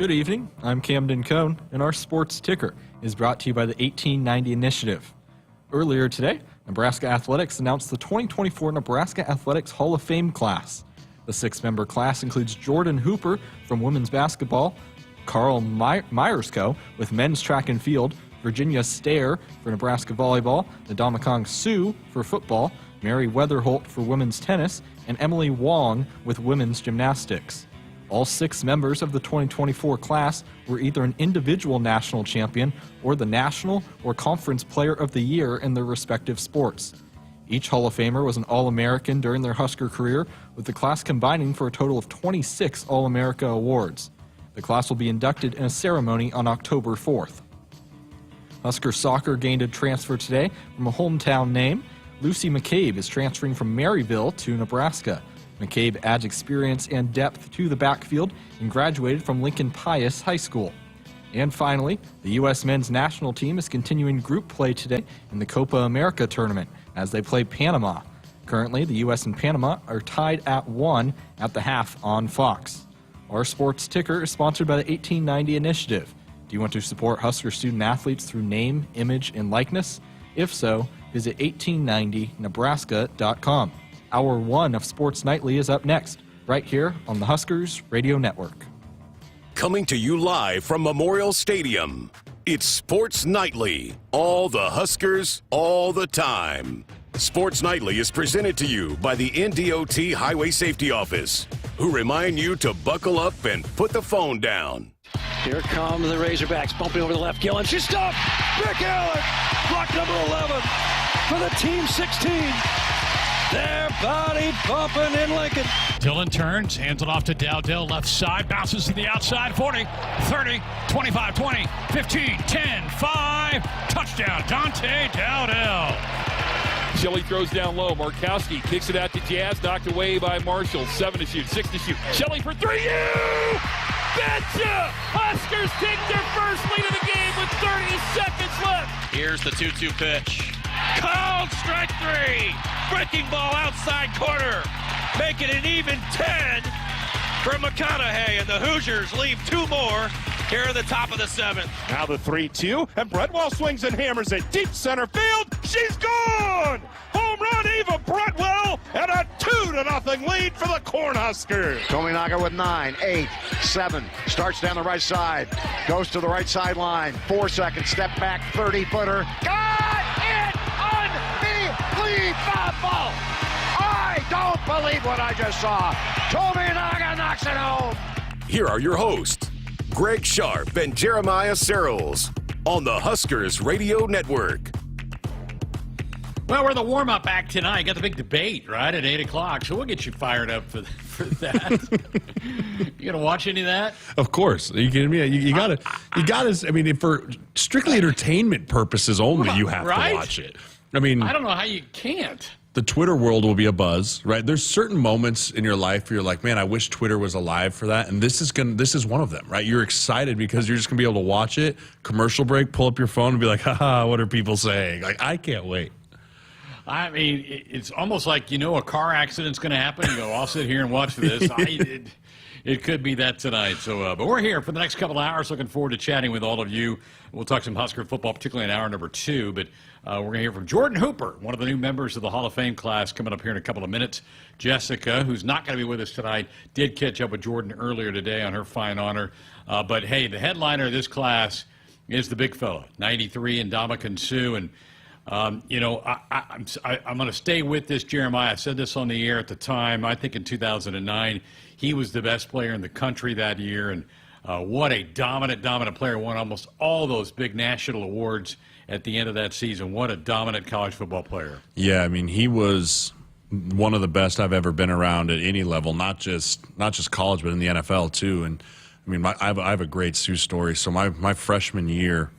Good evening, I'm Camden Cohn, and our sports ticker is brought to you by the 1890 Initiative. Earlier today, Nebraska Athletics announced the 2024 Nebraska Athletics Hall of Fame class. The 6-member class includes Jordan Hooper from women's basketball, Carl Myersco with men's track and field, Virginia Stair for Nebraska volleyball, Ndamukong Suh for football, Mary Weatherholt for women's tennis, and Emily Wong with women's gymnastics. All 6 members of the 2024 class were either an individual national champion or the national or conference player of the year in their respective sports. Each Hall of Famer was an All-American during their Husker career, with the class combining for a total of 26 All-America awards. The class will be inducted in a ceremony on October 4th. Husker soccer gained a transfer today from a hometown name. Lucy McCabe is transferring from Maryville to Nebraska. McCabe adds experience and depth to the backfield and graduated from Lincoln Pius High School. And finally, the U.S. men's national team is continuing group play today in the Copa America tournament as they play Panama. Currently, the U.S. and Panama are tied at 1 at the half on Fox. Our sports ticker is sponsored by the 1890 Initiative. Do you want to support Husker student athletes through name, image, and likeness? If so, visit 1890nebraska.com. Hour 1 of Sports Nightly is up next, right here on the Huskers Radio Network. Coming to you live from Memorial Stadium, it's Sports Nightly. All the Huskers, all the time. Sports Nightly is presented to you by the NDOT Highway Safety Office, who remind you to buckle up and put the phone down. Here come the Razorbacks, bumping over the left. Gillen, she's stopped. Rick Allen, block number 11 for the team 16. They're body bumping in Lincoln. Dillon turns, hands it off to Dowdell, left side, bounces to the outside, 40, 30, 25, 20, 15, 10, 5, touchdown, Dante Dowdell. Shelley throws down low. Markowski kicks it out to Jazz, knocked away by Marshall. 7 to shoot, 6 to shoot. Shelley for 3. You betcha! Huskers take their first lead of the game with 30 seconds left. Here's the 2-2 pitch. Called strike 3. Breaking ball outside corner. Make it an even 10 for McConaughey, and the Hoosiers leave 2 more here in the top of the 7th. Now the 3-2, and Bretwell swings and hammers it deep center field. She's gone! Home run, Eva Bretwell, and a 2-0 lead for the Cornhuskers. Tominaga with 9, 8, 7, starts down the right side, goes to the right sideline, 4 seconds, step back, 30-footer. Got it! Unbelievable! I don't believe what I just saw. Tominaga knocks it home. Here are your hosts, Greg Sharpe and Jeremiah Sirles, on the Huskers Radio Network. Well, we're in the warm-up act tonight. Got the big debate, right, at 8 o'clock, so we'll get you fired up for that. You going to watch any of that? Of course. Are you kidding me? You gotta, I mean, for strictly entertainment purposes only, you have to watch it. I mean, I don't know how you can't. The Twitter world will be a buzz, right? There's certain moments in your life where you're like, man, I wish Twitter was alive for that. And this is one of them, right? You're excited because you're just going to be able to watch it, commercial break, pull up your phone and be like, haha, what are people saying? Like, I can't wait. I mean, it's almost like, a car accident's going to happen. You go, I'll sit here and watch this. It could be that tonight. So, but we're here for the next couple of hours. Looking forward to chatting with all of you. We'll talk some Husker football, particularly in hour number 2. But we're going to hear from Jordan Hooper, one of the new members of the Hall of Fame class, coming up here in a couple of minutes. Jessica, who's not going to be with us tonight, did catch up with Jordan earlier today on her fine honor. But, hey, the headliner of this class is the big fella, 93, and Ndamukong Suh. And, I'm going to stay with this, Jeremiah. I said this on the air at the time. I think in 2009, he was the best player in the country that year. And what a dominant player. Won almost all those big national awards at the end of that season. What a dominant college football player. Yeah, I mean, he was one of the best I've ever been around at any level, not just college, but in the NFL too. And I mean, I have a great Suh story. So my freshman year,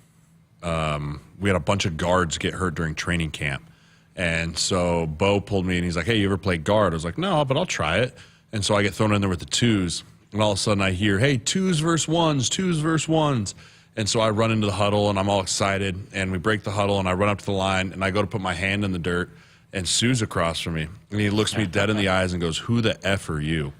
we had a bunch of guards get hurt during training camp. And so Bo pulled me and he's like, hey, you ever play guard? I was like, no, but I'll try it. And so I get thrown in there with the twos. And all of a sudden I hear, hey, twos versus ones. And so I run into the huddle and I'm all excited. And we break the huddle and I run up to the line and I go to put my hand in the dirt. And Suh's across from me. And he looks me dead in the eyes and goes, who the F are you?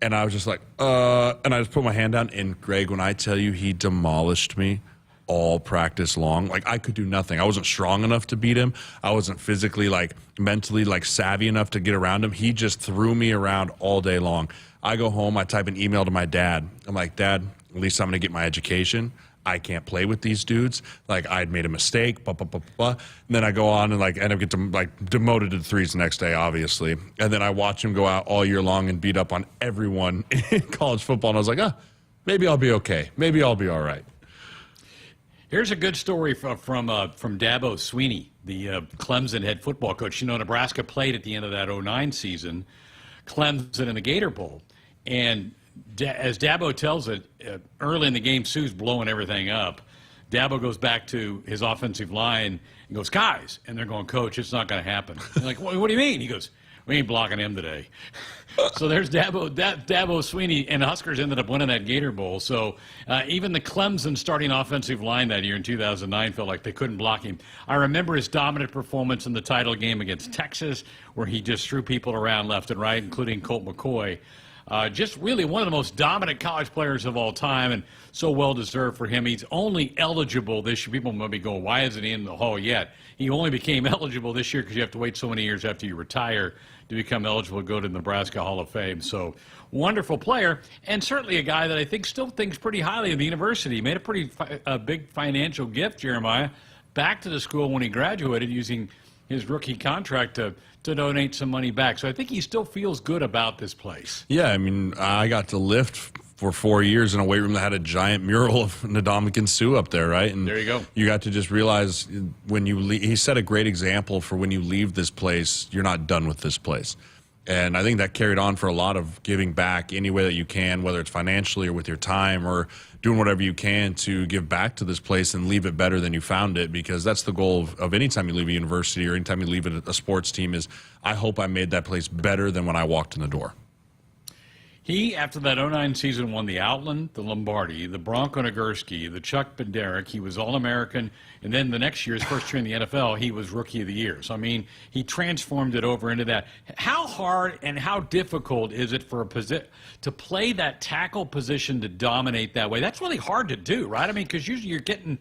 And I was just like, and I just put my hand down. And Greg, when I tell you, he demolished me all practice long. Like, I could do nothing. I wasn't strong enough to beat him. I wasn't physically, mentally, savvy enough to get around him. He just threw me around all day long. I go home, I type an email to my dad. I'm like, Dad, at least I'm going to get my education. I can't play with these dudes. I'd made a mistake, blah, blah, blah, blah. And then I go on and end up getting demoted to the threes the next day, obviously. And then I watch him go out all year long and beat up on everyone in college football. And I was like, maybe I'll be okay. Maybe I'll be all right. Here's a good story from Dabo Swinney, the Clemson head football coach. Nebraska played at the end of that 2009 season, Clemson in the Gator Bowl. And as Dabo tells it, early in the game, Sue's blowing everything up. Dabo goes back to his offensive line and goes, guys, and they're going, Coach, it's not going to happen. They're like, what do you mean? He goes, we ain't blocking him today. So there's Dabo Swinney, and the Huskers ended up winning that Gator Bowl. So even the Clemson starting offensive line that year in 2009 felt like they couldn't block him. I remember his dominant performance in the title game against Texas, where he just threw people around left and right, including Colt McCoy. Just really one of the most dominant college players of all time, and so well-deserved for him. He's only eligible this year. People might be going, why isn't he in the Hall yet? He only became eligible this year because you have to wait so many years after you retire to become eligible to go to the Nebraska Hall of Fame. So, wonderful player, and certainly a guy that I think still thinks pretty highly of the university. He made a pretty big financial gift, Jeremiah, back to the school when he graduated, using his rookie contract to donate some money back. So I think he still feels good about this place. Yeah, I mean, I got to lift for 4 years in a weight room that had a giant mural of Ndamukong Suh up there, right? And there you go. You got to just realize when you leave, he set a great example for when you leave this place, you're not done with this place. And I think that carried on for a lot of giving back any way that you can, whether it's financially or with your time or doing whatever you can to give back to this place and leave it better than you found it, because that's the goal of any time you leave a university or any time you leave a sports team is, I hope I made that place better than when I walked in the door. He, after that 2009 season, won the Outland, the Lombardi, the Bronco Nagurski, the Chuck Bednarik. He was All-American. And then the next year, his first year in the NFL, he was Rookie of the Year. So, I mean, he transformed it over into that. How hard and how difficult is it for to play that tackle position to dominate that way? That's really hard to do, right? I mean, because usually you're getting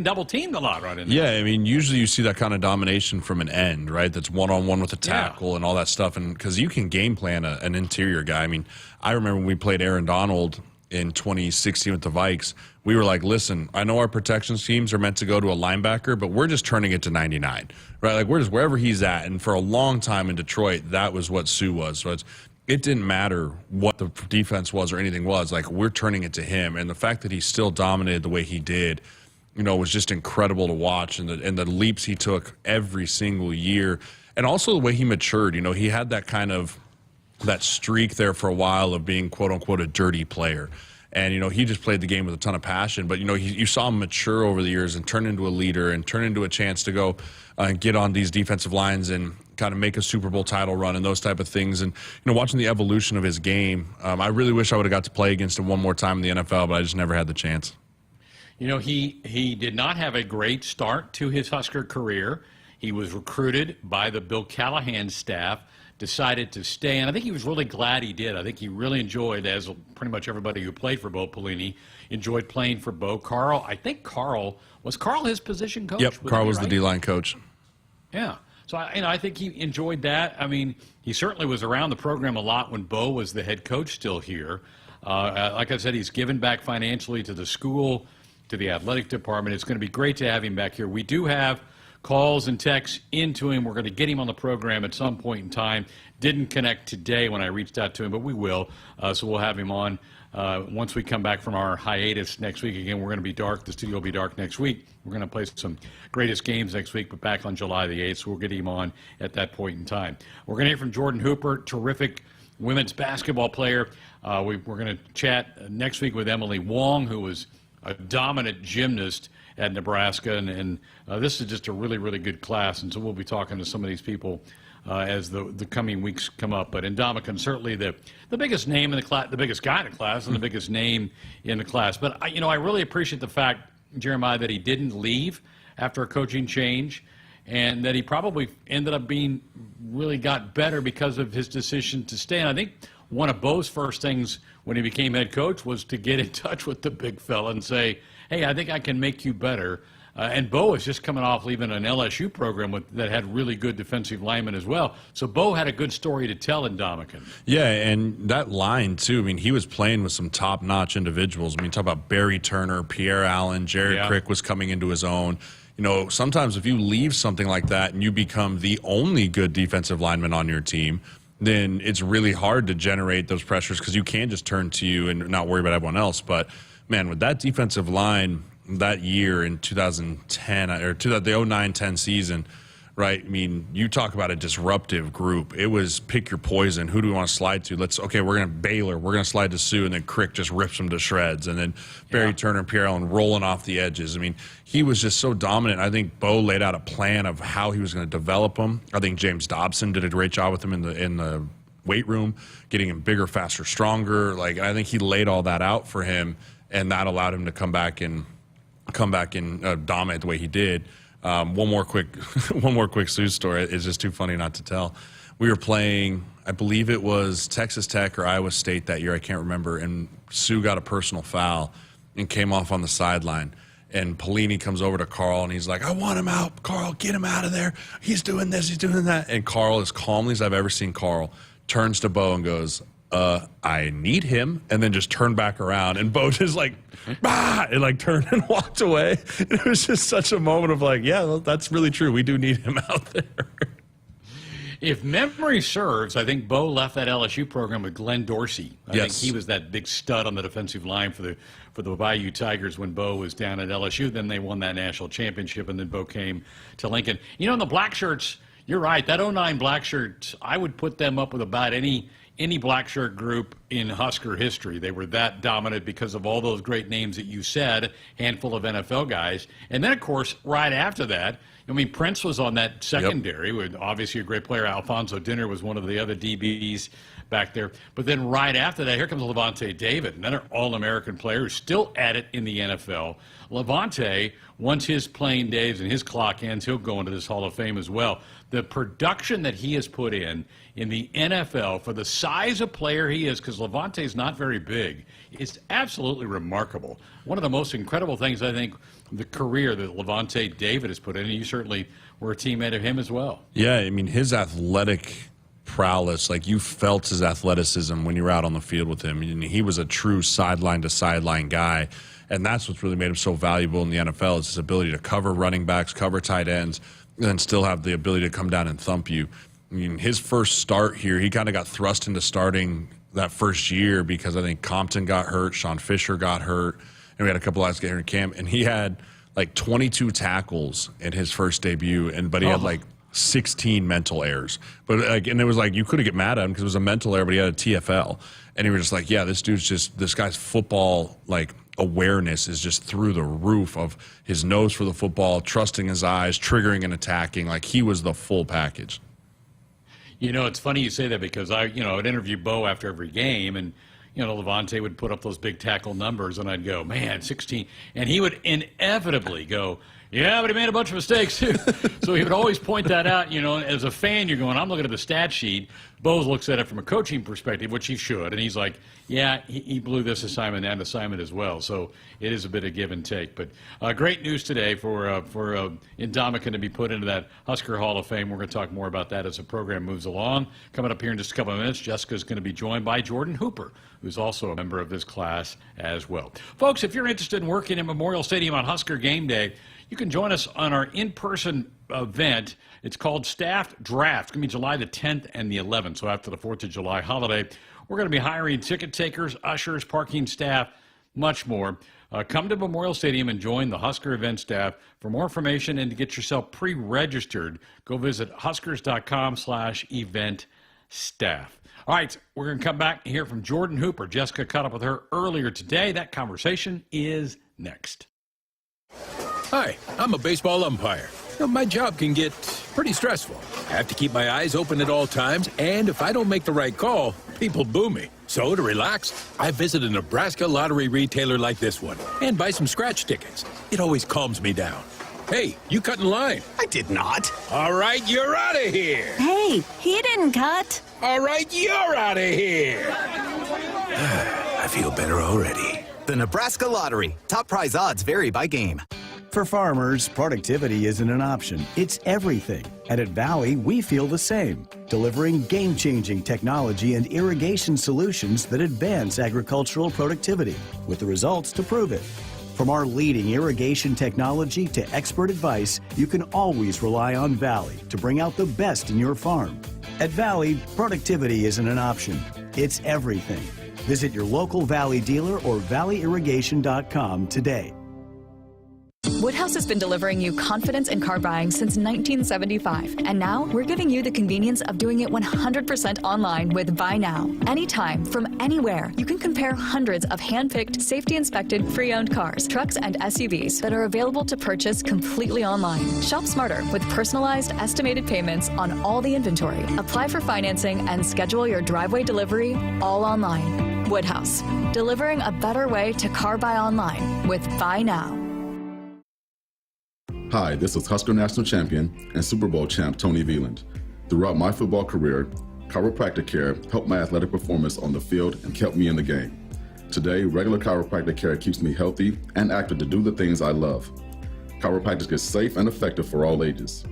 double-teamed a lot right in there. Yeah, I mean, usually you see that kind of domination from an end, right? That's one-on-one with a tackle and all that stuff. And because you can game plan an interior guy. I mean, I remember when we played Aaron Donald in 2016 with the Vikes, we were like, listen, I know our protection schemes are meant to go to a linebacker, but we're just turning it to 99, right? Like, we're just wherever he's at. And for a long time in Detroit, that was what Suh was. So it didn't matter what the defense was or anything was. Like, we're turning it to him. And the fact that he still dominated the way he did, was just incredible to watch, and the leaps he took every single year. And also the way he matured. He had that streak there for a while of being, quote-unquote, a dirty player. And, he just played the game with a ton of passion. But, you saw him mature over the years and turn into a leader and turn into a chance to go and get on these defensive lines and kind of make a Super Bowl title run and those type of things. And, watching the evolution of his game, I really wish I would have got to play against him one more time in the NFL, but I just never had the chance. He did not have a great start to his Husker career. He was recruited by the Bill Callahan staff, decided to stay, and I think he was really glad he did. I think he really enjoyed, as pretty much everybody who played for Bo Pelini, enjoyed playing for Bo. Was Carl his position coach? Yep, Carl was the D-line coach. Yeah. So, I think he enjoyed that. I mean, he certainly was around the program a lot when Bo was the head coach still here. Like I said, he's given back financially to the school, to the athletic department. It's going to be great to have him back here. We do have calls and texts into him. We're going to get him on the program at some point in time. Didn't connect today when I reached out to him, but we will. So we'll have him on once we come back from our hiatus next week. Again, we're going to be dark. The studio will be dark next week. We're going to play some greatest games next week, but back on July the 8th, so we'll get him on at that point in time. We're going to hear from Jordan Hooper, terrific women's basketball player. We're going to chat next week with Emily Wong, who was a dominant gymnast at Nebraska, and this is just a really, really good class, and so we'll be talking to some of these people as the coming weeks come up. But Ndamukong, certainly the biggest name in the class, the biggest guy in the class, and the biggest name in the class. But I really appreciate the fact, Jeremiah, that he didn't leave after a coaching change, and that he probably ended up really got better because of his decision to stay. And I think one of Bo's first things when he became head coach was to get in touch with the big fella and say, hey, I think I can make you better. And Bo is just coming off leaving an LSU program that had really good defensive linemen as well. So Bo had a good story to tell in Dominican. Yeah, and that line, too, I mean, he was playing with some top-notch individuals. I mean, talk about Barry Turner, Pierre Allen, Jared Crick was coming into his own. You know, sometimes if you leave something like that and you become the only good defensive lineman on your team, then it's really hard to generate those pressures because you can't just turn to you and not worry about everyone else. But, man, with that defensive line that year in 2010 or the 09-10 season, right? I mean, you talk about a disruptive group. It was pick your poison. Who do we want to slide to? We're going to Baylor. We're going to slide to Sue, and then Crick just rips them to shreds. And then Barry Turner and Pierre Allen rolling off the edges. I mean, he was just so dominant. I think Bo laid out a plan of how he was going to develop them. I think James Dobson did a great job with him in the weight room, getting him bigger, faster, stronger. I think he laid all that out for him, and that allowed him to come back and dominate the way he did. One more quick Sue story. It's just too funny not to tell. We were playing, I believe it was Texas Tech or Iowa State that year. I can't remember. And Sue got a personal foul and came off on the sideline. And Pelini comes over to Carl and he's like, I want him out. Carl, get him out of there. He's doing this. He's doing that. And Carl, as calmly as I've ever seen Carl, turns to Bo and goes, I need him, and then just turned back around, and Bo just and turned and walked away. And it was just such a moment of well, that's really true. We do need him out there. If memory serves, I think Bo left that LSU program with Glenn Dorsey. I think he was that big stud on the defensive line for the Bayou Tigers when Bo was down at LSU. Then they won that national championship, and then Bo came to Lincoln. You know, in the black shirts, you're right. That 09 black shirts, I would put them up with about any black shirt group in Husker history. They were that dominant because of all those great names that you said, handful of NFL guys. And then, of course, right after that, I mean, Prince was on that secondary, with obviously a great player. Alfonso Dinner was one of the other DBs back there. But then right after that, here comes Levante David, another All-American player who's still at it in the NFL. Levante, once his playing days and his clock ends, he'll go into this Hall of Fame as well. The production that he has put in the NFL for the size of player he is, because Levante is not very big, is absolutely remarkable. One of the most incredible things, I think, the career that Levante David has put in, and you certainly were a teammate of him as well. Yeah, I mean, his athletic prowess, you felt his athleticism when you were out on the field with him. And he was a true sideline-to-sideline guy, and that's what's really made him so valuable in the NFL is his ability to cover running backs, cover tight ends, and then still have the ability to come down and thump you. I mean, his first start here, he kind of got thrust into starting that first year because I think Compton got hurt, Sean Fisher got hurt, and we had a couple guys get here in camp, and he had 22 tackles in his first debut, but he had 16 mental errors. But and it was you couldn't get mad at him because it was a mental error, but he had a TFL, and he was just this guy's football awareness is just through the roof of his nose for the football, trusting his eyes, triggering and attacking. He was the full package. You know, it's funny you say that because I'd interview Bo after every game, and Levante would put up those big tackle numbers, and I'd go, man, 16, and he would inevitably go, yeah, but he made a bunch of mistakes too. So he would always point that out. As a fan, you're going, I'm looking at the stat sheet. Bo looks at it from a coaching perspective, which he should, and he's like, yeah, he blew this assignment and assignment as well. So it is a bit of give and take. But great news today for Indomitian to be put into that Husker Hall of Fame. We're going to talk more about that as the program moves along. Coming up here in just a couple of minutes, Jessica's going to be joined by Jordan Hooper, who's also a member of this class as well. Folks, if you're interested in working at Memorial Stadium on Husker game day, you can join us on our in-person event. It's called Staffed Draft. It's going to be July the 10th and the 11th, so after the 4th of July holiday. We're going to be hiring ticket takers, ushers, parking staff, much more. Come to Memorial Stadium and join the Husker event staff. For more information and to get yourself pre-registered, go visit huskers.com/event staff. All right, we're going to come back and hear from Jordan Hooper. Jessica caught up with her earlier today. That conversation is next. Hi, I'm a baseball umpire. My job can get pretty stressful. I have to keep my eyes open at all times, and if I don't make the right call, people boo me. So to relax, I visit a Nebraska lottery retailer like this one and buy some scratch tickets. It always calms me down. Hey, you cut in line. I did not. All right, you're out of here. Hey, Hey, he didn't cut. All right, you're out of here. I feel better already. The Nebraska Lottery. Top prize odds vary by game. For farmers, productivity isn't an option. It's everything. And at Valley, we feel the same, delivering game-changing technology and irrigation solutions that advance agricultural productivity, with the results to prove it. From our leading irrigation technology to expert advice, you can always rely on Valley to bring out the best in your farm. At Valley, productivity isn't an option. It's everything. Visit your local Valley dealer or valleyirrigation.com today. Woodhouse has been delivering you confidence in car buying since 1975, and now we're giving you the convenience of doing it 100% online with Buy Now. Anytime, from anywhere, you can compare hundreds of hand-picked, safety-inspected, pre-owned cars, trucks, and SUVs that are available to purchase completely online. Shop smarter with personalized, estimated payments on all the inventory. Apply for financing and schedule your driveway delivery all online. Woodhouse, delivering a better way to car buy online with Buy Now. Hi, this is Husker National Champion and Super Bowl champ Tony Veland. Throughout my football career, chiropractic care helped my athletic performance on the field and kept me in the game. Today, regular chiropractic care keeps me healthy and active to do the things I love. Chiropractic is safe and effective for all ages.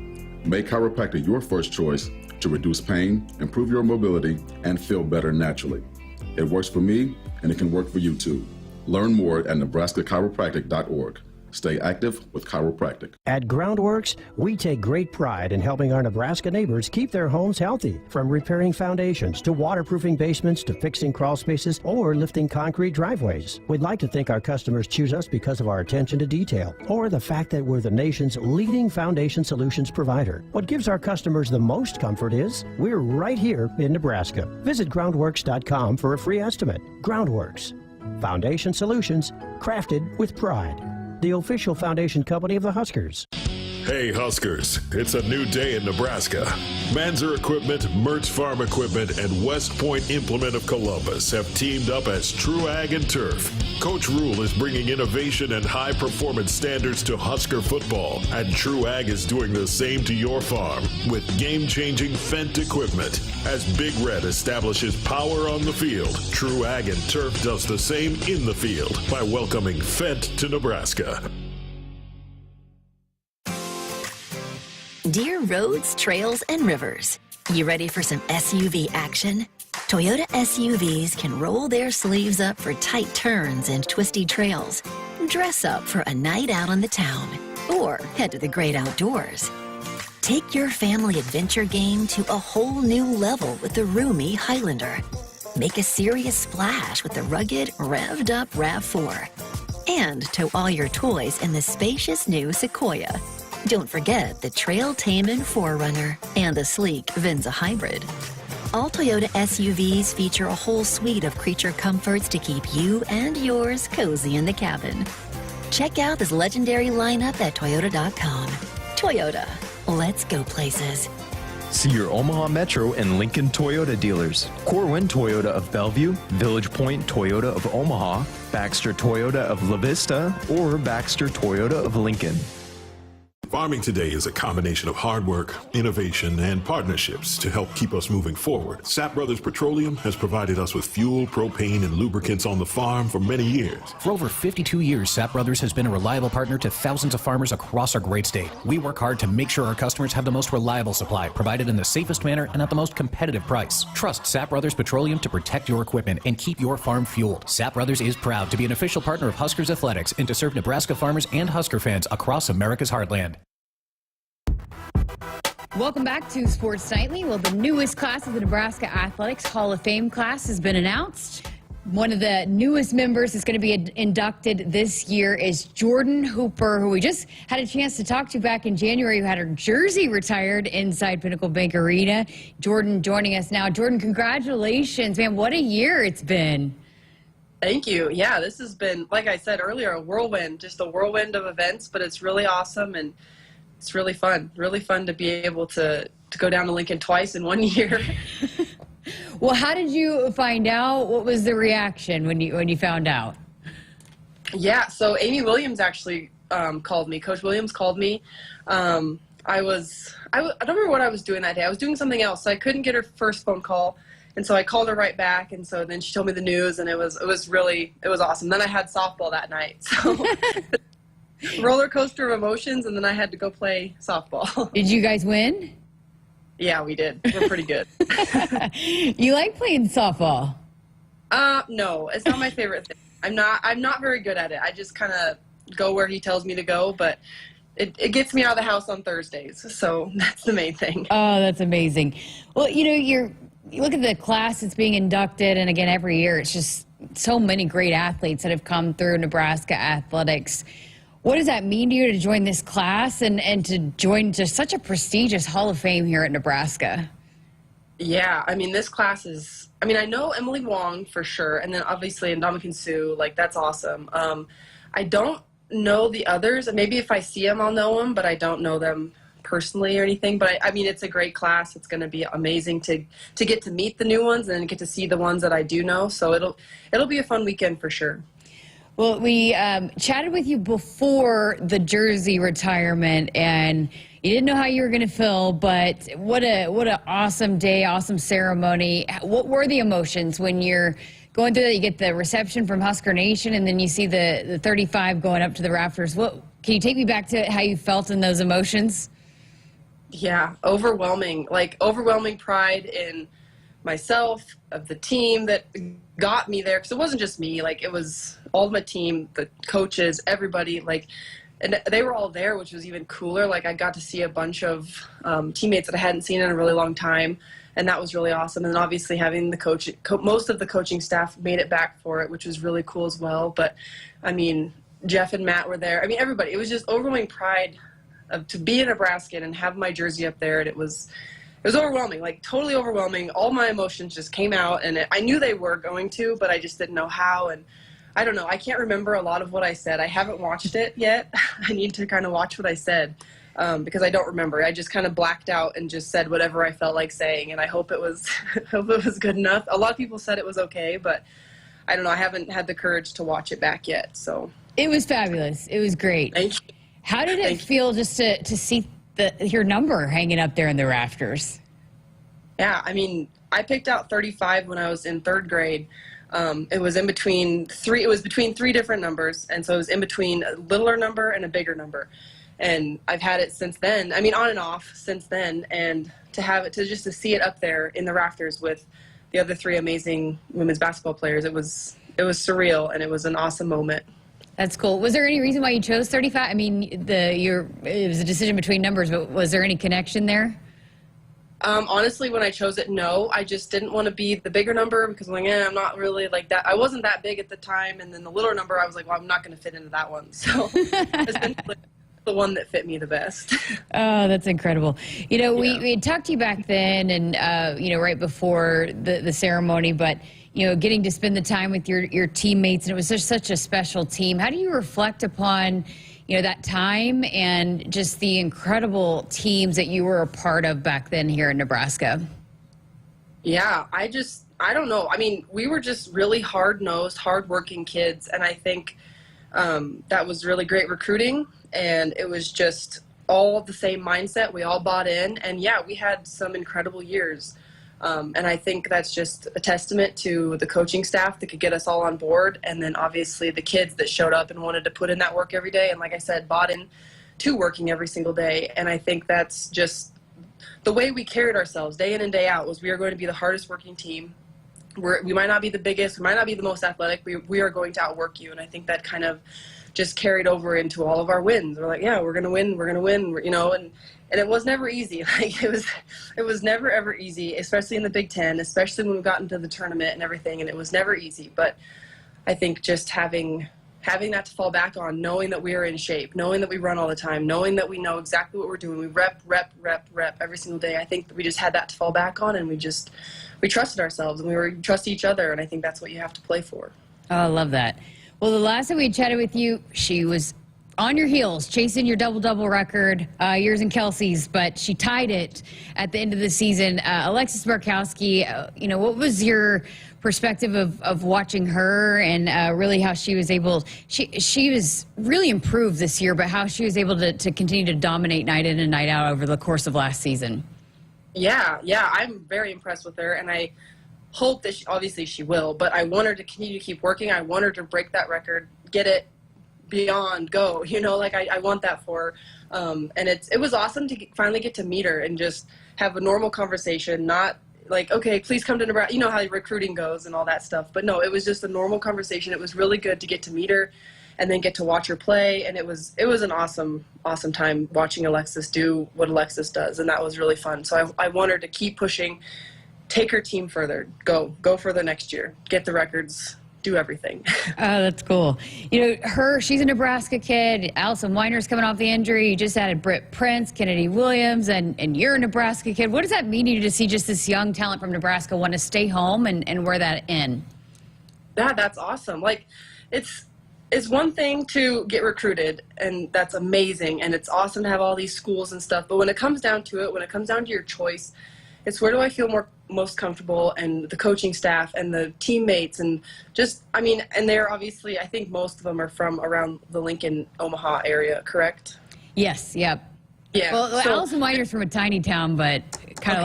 Make chiropractic your first choice to reduce pain, improve your mobility, and feel better naturally. It works for me, and it can work for you too. Learn more at nebraska-chiropractic.org. Stay active with chiropractic. At Groundworks, we take great pride in helping our Nebraska neighbors keep their homes healthy. From repairing foundations to waterproofing basements to fixing crawl spaces or lifting concrete driveways. We'd like to think our customers choose us because of our attention to detail or the fact that we're the nation's leading foundation solutions provider. What gives our customers the most comfort is we're right here in Nebraska. Visit groundworks.com for a free estimate. Groundworks. Foundation solutions crafted with pride. The official foundation company of the Huskers. Hey Huskers, it's a new day in Nebraska. Manzer Equipment, Mertz Farm Equipment, and West Point Implement of Columbus have teamed up as True Ag and Turf. Coach Rule is bringing innovation and high-performance standards to Husker football, and True Ag is doing the same to your farm with game-changing Fendt equipment. As Big Red establishes power on the field, True Ag and Turf does the same in the field by welcoming Fendt to Nebraska. Dear roads, trails, and rivers, you ready for some SUV action? Toyota SUVs can roll their sleeves up for tight turns and twisty trails, dress up for a night out on the town, or head to the great outdoors. Take your family adventure game to a whole new level with the roomy Highlander. Make a serious splash with the rugged, revved-up RAV4. And tow all your toys in the spacious new Sequoia. Don't forget the Trail-Taman 4Runner and the sleek Venza Hybrid. All Toyota SUVs feature a whole suite of creature comforts to keep you and yours cozy in the cabin. Check out this legendary lineup at Toyota.com. Toyota, let's go places. See your Omaha Metro and Lincoln Toyota dealers. Corwin Toyota of Bellevue, Village Point Toyota of Omaha, Baxter Toyota of La Vista, or Baxter Toyota of Lincoln. Farming today is a combination of hard work, innovation, and partnerships to help keep us moving forward. Sapp Brothers Petroleum has provided us with fuel, propane, and lubricants on the farm for many years. For over 52 years, Sapp Brothers has been a reliable partner to thousands of farmers across our great state. We work hard to make sure our customers have the most reliable supply, provided in the safest manner and at the most competitive price. Trust Sapp Brothers Petroleum to protect your equipment and keep your farm fueled. Sapp Brothers is proud to be an official partner of Huskers Athletics and to serve Nebraska farmers and Husker fans across America's heartland. Welcome back to Sports Nightly. Well, the newest class of the Nebraska Athletics Hall of Fame class has been announced. One of the newest members that's going to be inducted this year is Jordan Hooper, who we just had a chance to talk to back in January, who had her jersey retired inside Pinnacle Bank Arena. Jordan joining us now. Jordan, congratulations, man. What a year it's been. Thank you. Yeah, this has been, like I said earlier, a whirlwind, just a whirlwind of events, but it's really awesome and it's really fun to be able to go down to Lincoln twice in 1 year. Well, how did you find out? What was the reaction when you found out? Yeah, so Amy Williams actually called me. Coach Williams called me. I I don't remember what I was doing that day. I was doing something else, so I couldn't get her first phone call. And so I called her right back, and so then she told me the news, and it was awesome. Then I had softball that night, so roller coaster of emotions, and then I had to go play softball. Did you guys win? Yeah, we did. We're pretty good. You like playing softball? No, it's not my favorite thing. I'm not very good at it. I just kind of go where he tells me to go, but it gets me out of the house on Thursdays, so that's the main thing. Oh, that's amazing. Well, you look at the class that's being inducted, and again, every year, it's just so many great athletes that have come through Nebraska Athletics. What does that mean to you to join this class and to join just such a prestigious Hall of Fame here at Nebraska? Yeah, I mean, this class is, I mean, I know Emily Wong for sure, and then obviously Ndamukong Suh, like, that's awesome. I don't know the others, and maybe if I see them, I'll know them, but I don't know them personally or anything. But I mean, it's a great class. It's going to be amazing to get to meet the new ones and get to see the ones that I do know. So it'll be a fun weekend for sure. Well, we chatted with you before the jersey retirement, and you didn't know how you were going to feel, but what an awesome day, awesome ceremony. What were the emotions when you're going through that? You get the reception from Husker Nation, and then you see the 35 going up to the rafters. Can you take me back to how you felt in those emotions? Yeah, overwhelming pride in myself, of the team that got me there, because it wasn't just me, like, it was all of my team, the coaches, everybody, like, and they were all there, which was even cooler. Like, I got to see a bunch of teammates that I hadn't seen in a really long time, and that was really awesome. And then obviously having the most of the coaching staff made it back for it, which was really cool as well. But I mean, Jeff and Matt were there. I mean, everybody. It was just overwhelming pride to be a Nebraskan and have my jersey up there, and it was overwhelming, like totally overwhelming. All my emotions just came out, and I knew they were going to, but I just didn't know how. And I don't know. I can't remember a lot of what I said. I haven't watched it yet. I need to kind of watch what I said because I don't remember. I just kind of blacked out and just said whatever I felt like saying, and I hope it was good enough. A lot of people said it was okay, but I don't know. I haven't had the courage to watch it back yet. So it was fabulous. It was great. Thank you. How did it feel just to see your number hanging up there in the rafters? Yeah, I mean, I picked out 35 when I was in third grade. It was between three different numbers, and so it was in between a littler number and a bigger number. And I've had it since then. I mean, on and off since then. And to see it up there in the rafters with the other three amazing women's basketball players, it was surreal, and it was an awesome moment. That's cool. Was there any reason why you chose 35? I mean, it was a decision between numbers, but was there any connection there? Honestly, when I chose it, no. I just didn't want to be the bigger number because I'm like, I'm not really like that. I wasn't that big at the time. And then the littler number, I was like, well, I'm not going to fit into that one. So essentially, the one that fit me the best. Oh, that's incredible. We had talked to you back then and, right before the ceremony, but, getting to spend the time with your teammates, and it was such a special team. How do you reflect upon that time and just the incredible teams that you were a part of back then here in Nebraska? Yeah, I don't know. I mean, we were just really hard-nosed, hard-working kids, and I think that was really great recruiting, and it was just all the same mindset. We all bought in, and yeah, we had some incredible years. And I think that's just a testament to the coaching staff that could get us all on board, and then obviously the kids that showed up and wanted to put in that work every day, and like I said, bought in to working every single day. And I think that's just the way we carried ourselves day in and day out. Was we are going to be the hardest working team. We might not be the biggest, we might not be the most athletic, we are going to outwork you. And I think that kind of just carried over into all of our wins. We're like, yeah, we're going to win, and it was never easy. Like it was never ever easy, especially in the Big Ten, especially when we got into the tournament and everything, and it was never easy. But I think just having that to fall back on, knowing that we are in shape, knowing that we run all the time, knowing that we know exactly what we're doing, we rep every single day. I think we just had that to fall back on, and we trusted ourselves, and we trusted each other, and I think that's what you have to play for. Oh, I love that. Well, the last time we chatted with you, she was on your heels, chasing your double-double record, yours and Kelsey's, but she tied it at the end of the season. Alexis Barkowski, what was your perspective of watching her and really how she was able, she was really improved this year, but how she was able to continue to dominate night in and night out over the course of last season? Yeah, I'm very impressed with her, and I hope that obviously she will, but I want her to continue to keep working. I want her to break that record, get it beyond go, I want that for her. And it was awesome to finally get to meet her and just have a normal conversation, not like, okay, please come to Nebraska, you know how recruiting goes and all that stuff. But no, it was just a normal conversation. It was really good to get to meet her and then get to watch her play. And it was an awesome time watching Alexis do what Alexis does. And that was really fun. So I want her to keep pushing, take her team further, go further next year, get the records, do everything. Oh, that's cool. She's a Nebraska kid. Allison Weiner's coming off the injury. You just added Britt Prince, Kennedy Williams, and you're a Nebraska kid. What does that mean to you to see just this young talent from Nebraska want to stay home and wear that in? Yeah, that's awesome. It's one thing to get recruited, and that's amazing, and it's awesome to have all these schools and stuff. But when it comes down to it, when it comes down to your choice, it's where do I feel most comfortable, and the coaching staff and the teammates, and and they're obviously, I think most of them are from around the Lincoln, Omaha area, correct? Yes, yep. Yeah. Well, Allison Weiner's from a tiny town, but kind of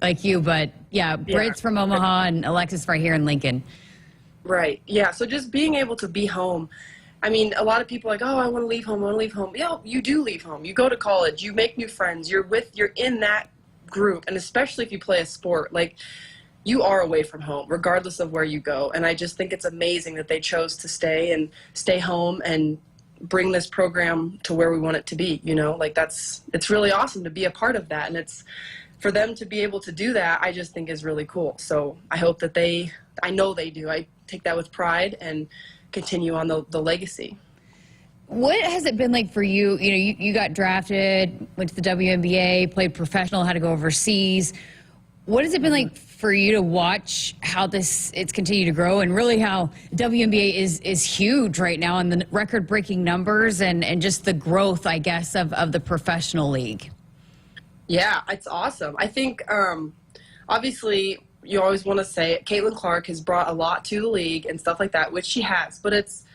like you, but yeah, Britt's from Omaha and Alexis right here in Lincoln. Right, yeah, so just being able to be home. A lot of people are like, oh, I want to leave home, Yeah, you do leave home. You go to college, you make new friends, you're in that group, and especially if you play a sport, you are away from home regardless of where you go. And I just think it's amazing that they chose to stay home and bring this program to where we want it to be. It's really awesome to be a part of that, and it's for them to be able to do that, I just think is really cool. So I hope that I know they do. I take that with pride and continue on the legacy. What has it been like for you? You got drafted, went to the WNBA, played professional, had to go overseas. What has it been like for you to watch how it's continued to grow, and really how WNBA is huge right now, and the record-breaking numbers and just the growth, I guess, of the professional league? Yeah, it's awesome. I think, obviously, you always want to say it. Caitlin Clark has brought a lot to the league and stuff like that, which she has, but it's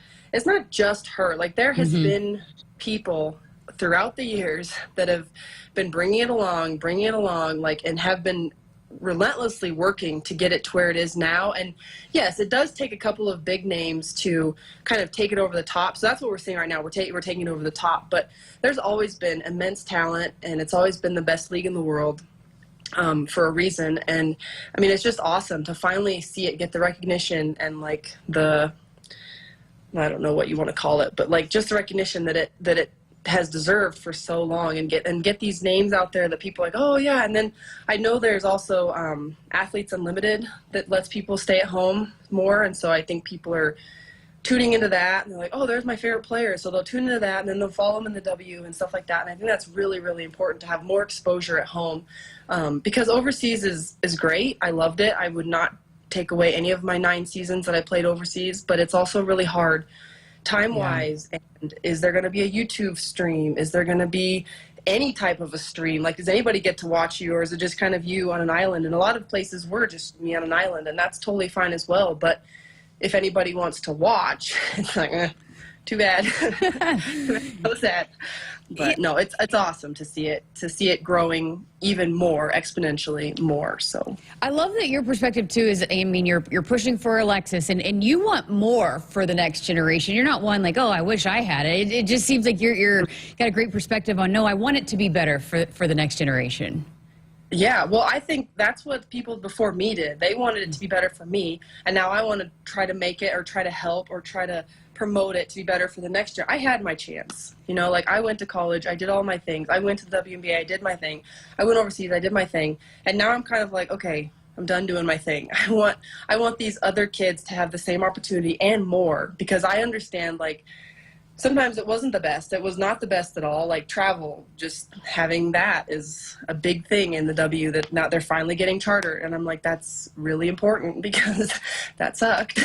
not just her. There has been people throughout the years that have been bringing it along, and have been relentlessly working to get it to where it is now. And yes, it does take a couple of big names to kind of take it over the top. So that's what we're seeing right now. We're taking it over the top. But there's always been immense talent, and it's always been the best league in the world. For a reason. And it's just awesome to finally see it get the recognition and I don't know what you want to call it, but just the recognition that it has deserved for so long, and get these names out there that people are like, oh yeah. And then I know there's also Athletes Unlimited that lets people stay at home more, and so I think people are tuning into that, and they're like, oh, there's my favorite player, so they'll tune into that, and then they'll follow them in the W and stuff like that. And I think that's really, really important to have more exposure at home, because overseas is great. I loved it. I would not take away any of my 9 seasons that I played overseas, but it's also really hard time-wise. Yeah. And is there going to be a YouTube stream? Is there going to be any type of a stream? Does anybody get to watch you, or is it just kind of you on an island? And a lot of places were just me on an island, and that's totally fine as well. But if anybody wants to watch, it's too bad. So sad. But no, it's awesome to see it growing even more, exponentially more. So I love that your perspective too is, you're pushing for Alexis, and you want more for the next generation. You're not one like, oh, I wish I had it. It just seems like you're got a great perspective on, no, I want it to be better for the next generation. Yeah, well, I think that's what people before me did. They wanted it to be better for me, and now I want to try to make it, or try to help, or try to promote it to be better for the next year. I had my chance. I went to college, I did all my things. I went to the WNBA, I did my thing. I went overseas, I did my thing. And now I'm kind of like, okay, I'm done doing my thing. I want these other kids to have the same opportunity and more, because I understand, sometimes it wasn't the best. It was not the best at all. Travel, just having that is a big thing in the W, that now they're finally getting chartered. And I'm like, that's really important, because that sucked.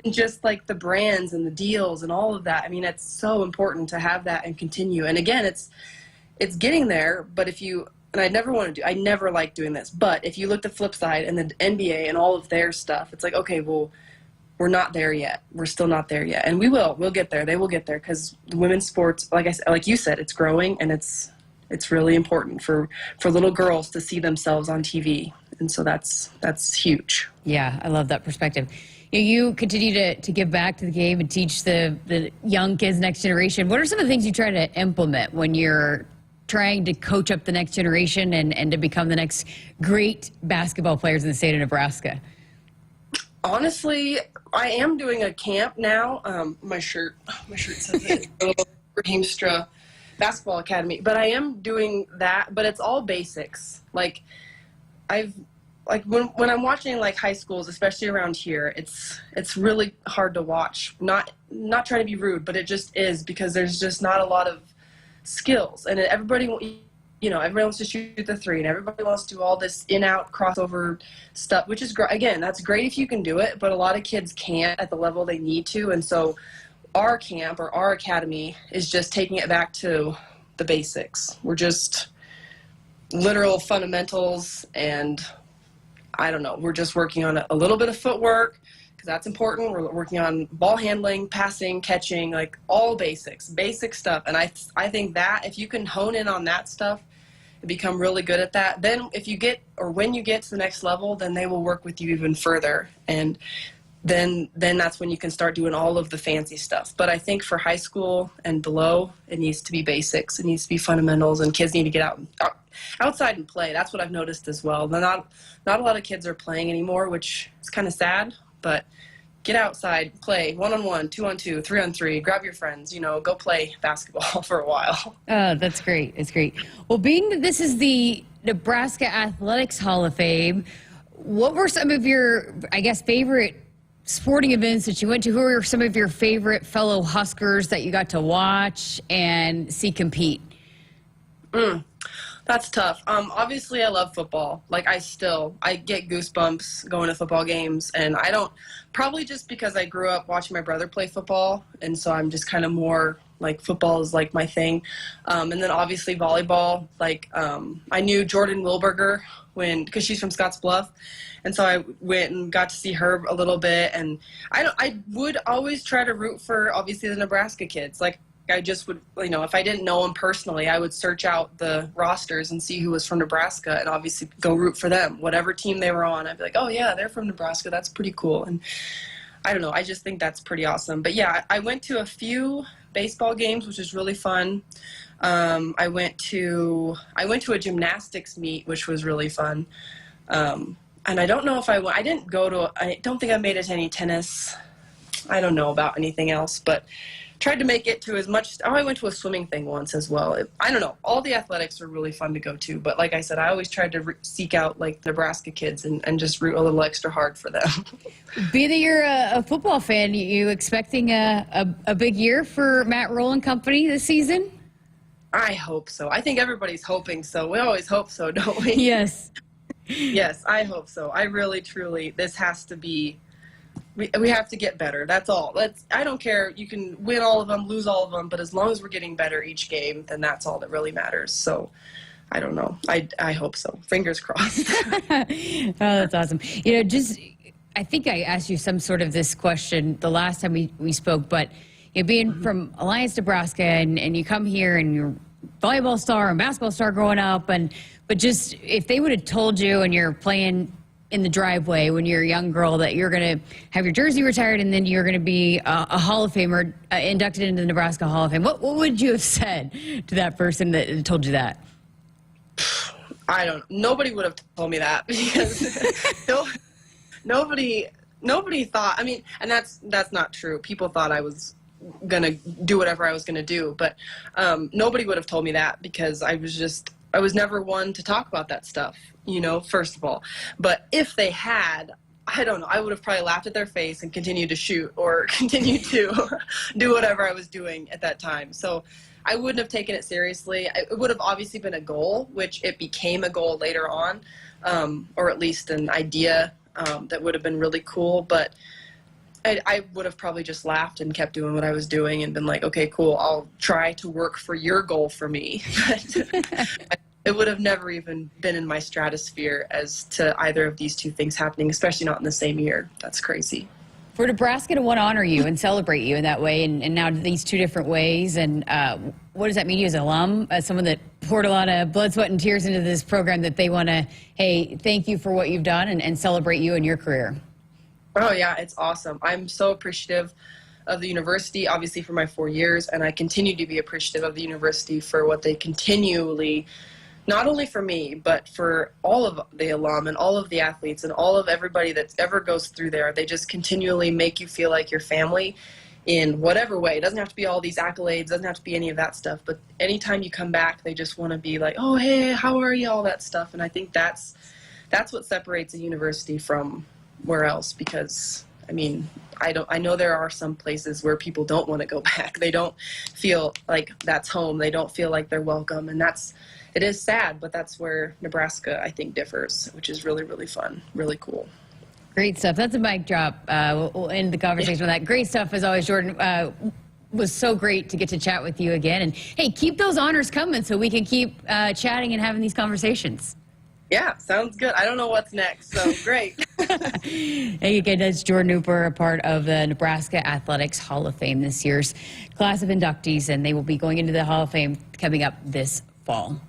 and just like the brands and the deals and all of that. I mean, it's so important to have that and continue. And again, it's getting there, but and I never like doing this, but if you look at the flip side and the NBA and all of their stuff, it's like, okay, well, we're not there yet. We're still not there yet. And we'll get there. They will get there, because the women's sports, like you said, it's growing, and it's really important for little girls to see themselves on TV. And so that's huge. Yeah, I love that perspective. You continue to give back to the game and teach the young kids, next generation. What are some of the things you try to implement when you're trying to coach up the next generation and to become the next great basketball players in the state of Nebraska? Honestly, I am doing a camp now. My shirt says it. Heemstra Basketball Academy. But I am doing that, but it's all basics. Like when I'm watching like high schools, especially around here, it's really hard to watch. Not trying to be rude, but it just is, because there's just not a lot of skills, and everybody wants to shoot the three, and everybody wants to do all this in-out crossover stuff, which is great. Again, that's great if you can do it, but a lot of kids can't at the level they need to. And so our camp, or our academy, is just taking it back to the basics. We're just literal fundamentals, and I don't know, we're just working on a little bit of footwork, because that's important. We're working on ball handling, passing, catching, like all basic stuff. And I think that if you can hone in on that stuff and become really good at that, then when you get to the next level, then they will work with you even further. And then that's when you can start doing all of the fancy stuff. But I think for high school and below, it needs to be basics. It needs to be fundamentals, and kids need to get outside and play. That's what I've noticed as well. Not a lot of kids are playing anymore, which is kind of sad. But get outside, play 1-on-1, 2-on-2, 3-on-3, grab your friends, go play basketball for a while. Oh, that's great. It's great. Well, being that this is the Nebraska Athletics Hall of Fame, what were some of your, favorite sporting events that you went to? Who were some of your favorite fellow Huskers that you got to watch and see compete? That's tough. Obviously, I love football. Like, I get goosebumps going to football games, and probably just because I grew up watching my brother play football, and so I'm just kind of more, like, football is, like, my thing. And then, obviously, volleyball. Like, I knew Jordan Wilberger because she's from Scottsbluff, and so I went and got to see her a little bit, and I would always try to root for, obviously, the Nebraska kids. Like, I just would, if I didn't know them personally, I would search out the rosters and see who was from Nebraska, and obviously go root for them. Whatever team they were on, I'd be like, oh yeah, they're from Nebraska. That's pretty cool. And I don't know, I just think that's pretty awesome. But yeah, I went to a few baseball games, which was really fun. I went to a gymnastics meet, which was really fun. And I don't know if I don't think I made it to any tennis. I don't know about anything else, but tried to make it to as much. I went to a swimming thing once as well. I don't know. All the athletics are really fun to go to. But like I said, I always tried to seek out like Nebraska kids and just root a little extra hard for them. Being that you're a football fan, you expecting a big year for Matt Roll and company this season? I hope so. I think everybody's hoping so. We always hope so, don't we? Yes. Yes, I hope so. I really, truly, this has to be. We have to get better. That's all. I don't care. You can win all of them, lose all of them, but as long as we're getting better each game, then that's all that really matters. So, I don't know. I hope so. Fingers crossed. Oh, that's awesome. I think I asked you some sort of this question the last time we spoke, but being from Alliance, Nebraska, and you come here and you're a volleyball star and basketball star growing up, but just if they would have told you and you're playing in the driveway when you're a young girl that you're going to have your jersey retired and then you're going to be a Hall of Famer inducted into the Nebraska Hall of Fame, what would you have said to that person that told you that? Nobody would have told me that because nobody thought, and that's not true. People thought I was going to do whatever I was going to do, but nobody would have told me that because I was never one to talk about that stuff, first of all. But if they had, I don't know, I would have probably laughed at their face and continued to shoot or continued to do whatever I was doing at that time. So I wouldn't have taken it seriously. It would have obviously been a goal, which it became a goal later on, or at least an idea that would have been really cool. But I would have probably just laughed and kept doing what I was doing and been like, okay, cool, I'll try to work for your goal for me. But it would have never even been in my stratosphere as to either of these two things happening, especially not in the same year. That's crazy. For Nebraska to want to honor you and celebrate you in that way, and now these two different ways, and what does that mean to you as an alum, as someone that poured a lot of blood, sweat, and tears into this program, that they want to, hey, thank you for what you've done and celebrate you and your career? Oh, yeah, it's awesome. I'm so appreciative of the university, obviously, for my 4 years, and I continue to be appreciative of the university for what they continually, not only for me, but for all of the alum and all of the athletes and all of everybody that ever goes through there. They just continually make you feel like your family in whatever way. It doesn't have to be all these accolades, doesn't have to be any of that stuff, but anytime you come back, they just want to be like, oh, hey, how are you, all that stuff. And I think that's what separates a university from where else, because, I mean, I know there are some places where people don't want to go back. They don't feel like that's home. They don't feel like they're welcome, and it is sad, but that's where Nebraska, I think, differs, which is really, really fun, really cool. Great stuff. That's a mic drop. We'll end the conversation with that. Great stuff, as always, Jordan. Was so great to get to chat with you again. And, hey, keep those honors coming so we can keep chatting and having these conversations. Yeah, sounds good. I don't know what's next, so great. Hey, again, that's Jordan Hooper, a part of the Nebraska Athletics Hall of Fame, this year's class of inductees, and they will be going into the Hall of Fame coming up this fall.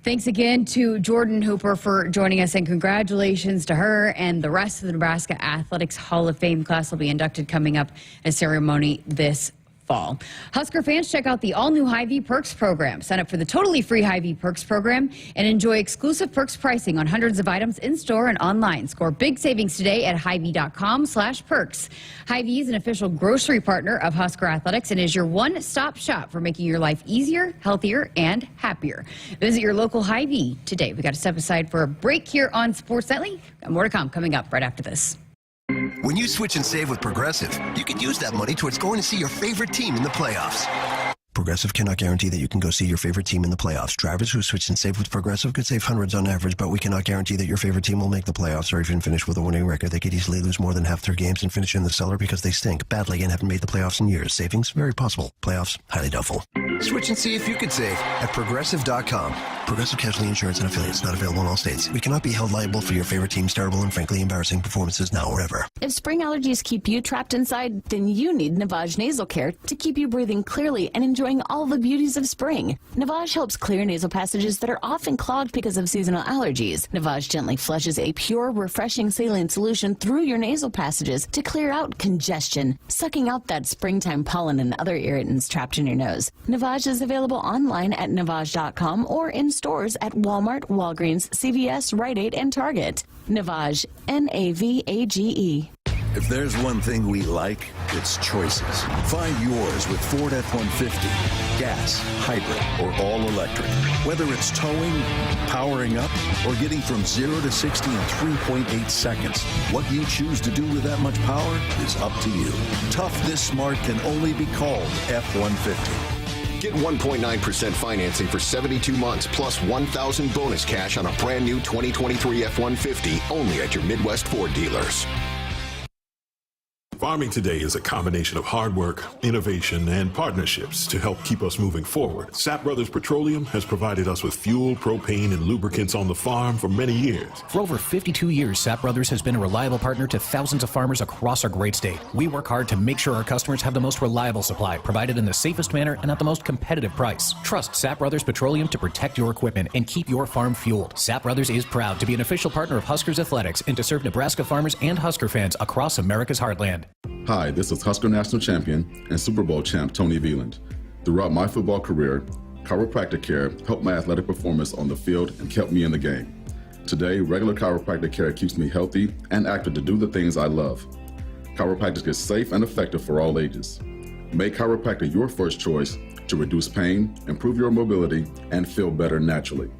Thanks again to Jordan Hooper for joining us, and congratulations to her and the rest of the Nebraska Athletics Hall of Fame class will be inducted coming up at a ceremony this fall. Husker fans, check out the all-new Hy-Vee Perks program. Sign up for the totally free Hy-Vee Perks program and enjoy exclusive perks pricing on hundreds of items in-store and online. Score big savings today at Hy-Vee.com/perks. Hy-Vee is an official grocery partner of Husker Athletics and is your one-stop shop for making your life easier, healthier, and happier. Visit your local Hy-Vee today. We got to step aside for a break here on Sports Nightly. Got more to come coming up right after this. When you switch and save with Progressive, you can use that money towards going to see your favorite team in the playoffs. Progressive cannot guarantee that you can go see your favorite team in the playoffs. Drivers who switch and save with Progressive could save hundreds on average, but we cannot guarantee that your favorite team will make the playoffs or even finish with a winning record. They could easily lose more than half their games and finish in the cellar because they stink badly and haven't made the playoffs in years. Savings, very possible. Playoffs, highly doubtful. Switch and see if you could save at Progressive.com. Progressive Casualty Insurance and Affiliates, not available in all states. We cannot be held liable for your favorite team's terrible and frankly embarrassing performances now or ever. If spring allergies keep you trapped inside, then you need Navage Nasal Care to keep you breathing clearly and enjoying all the beauties of spring. Navage helps clear nasal passages that are often clogged because of seasonal allergies. Navage gently flushes a pure, refreshing saline solution through your nasal passages to clear out congestion, sucking out that springtime pollen and other irritants trapped in your nose. Navage is available online at Navage.com or in stores at Walmart, Walgreens, CVS, Rite Aid, and Target. Navage, N-A-V-A-G-E. If there's one thing we like, it's choices. Find yours with Ford F-150. Gas, hybrid, or all electric. Whether it's towing, powering up, or getting from 0 to 60 in 3.8 seconds, what you choose to do with that much power is up to you. Tough this smart can only be called F-150. Get 1.9% financing for 72 months plus $1,000 bonus cash on a brand new 2023 F-150 only at your Midwest Ford dealers. Farming today is a combination of hard work, innovation, and partnerships to help keep us moving forward. Sap Brothers Petroleum has provided us with fuel, propane, and lubricants on the farm for many years. For over 52 years, Sap Brothers has been a reliable partner to thousands of farmers across our great state. We work hard to make sure our customers have the most reliable supply, provided in the safest manner and at the most competitive price. Trust Sap Brothers Petroleum to protect your equipment and keep your farm fueled. Sap Brothers is proud to be an official partner of Huskers Athletics and to serve Nebraska farmers and Husker fans across America's heartland. Hi, this is Husker National Champion and Super Bowl champ Tony Veland. Throughout my football career, chiropractic care helped my athletic performance on the field and kept me in the game. Today, regular chiropractic care keeps me healthy and active to do the things I love. Chiropractic is safe and effective for all ages. Make chiropractic your first choice to reduce pain, improve your mobility, and feel better naturally.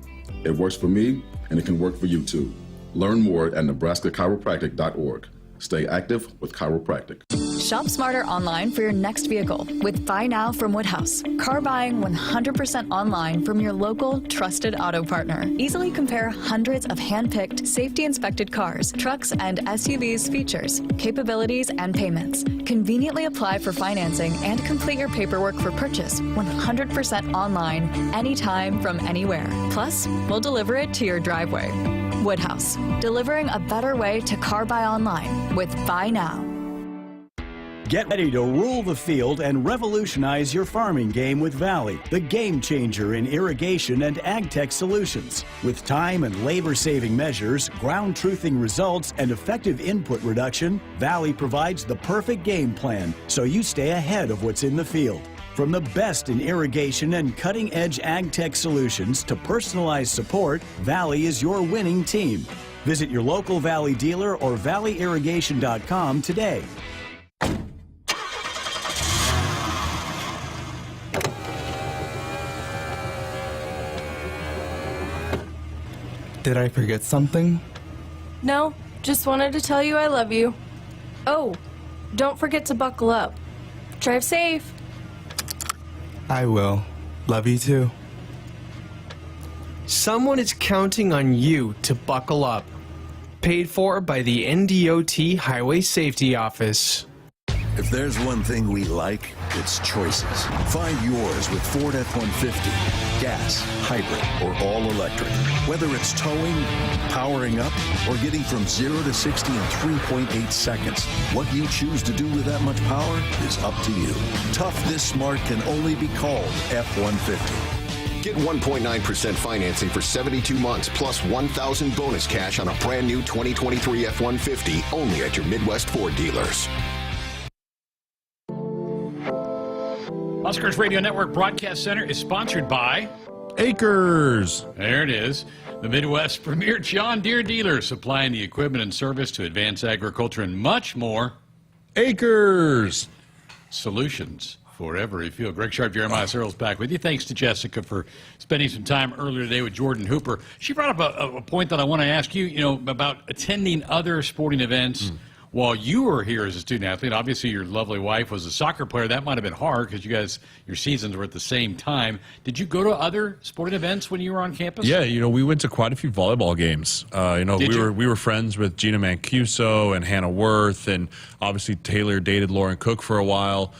It works for me, and it can work for you too. Learn more at nebraska-chiropractic.org. Stay active with chiropractic. Shop smarter online for your next vehicle with Buy Now from Woodhouse. Car buying 100% online from your local trusted auto partner. Easily compare hundreds of hand-picked, safety-inspected cars, trucks, and SUVs features, capabilities, and payments. Conveniently apply for financing and complete your paperwork for purchase 100% online, anytime from anywhere. Plus, we'll deliver it to your driveway. Woodhouse, delivering a better way to car buy online with Buy Now. Get ready to rule the field and revolutionize your farming game with Valley, the game changer in irrigation and ag tech solutions. With time and labor-saving measures, ground truthing results, and effective input reduction, Valley provides the perfect game plan so you stay ahead of what's in the field. From the best in irrigation and cutting-edge ag tech solutions to personalized support, Valley is your winning team. Visit your local Valley dealer or valleyirrigation.com today. Did I forget something? No, just wanted to tell you I love you. Oh, don't forget to buckle up. Drive safe. I will. Love you too. Someone is counting on you to buckle up. Paid for by the NDOT Highway Safety Office. If there's one thing we like, it's choices. Find yours with Ford F-150. Gas, hybrid, or all-electric. Whether it's towing, powering up, or getting from 0 to 60 in 3.8 seconds, what you choose to do with that much power is up to you. Tough this smart can only be called F-150. Get 1.9% financing for 72 months plus $1,000 bonus cash on a brand new 2023 F-150 only at your Midwest Ford dealers. Akrs Radio Network Broadcast Center is sponsored by Akrs. There it is. The Midwest premier John Deere dealer, supplying the equipment and service to advance agriculture and much more. Akrs. Solutions for every field. Greg Sharpe, Jeremiah Sirles back with you. Thanks to Jessica for spending some time earlier today with Jordan Hooper. She brought up a point that I want to ask you, about attending other sporting events while you were here as a student athlete. Obviously, your lovely wife was a soccer player. That might have been hard because you guys, your seasons were at the same time. Did you go to other sporting events when you were on campus? Yeah, we went to quite a few volleyball games. We were friends with Gina Mancuso and Hannah Worth, and obviously Taylor dated Lauren Cook for a while.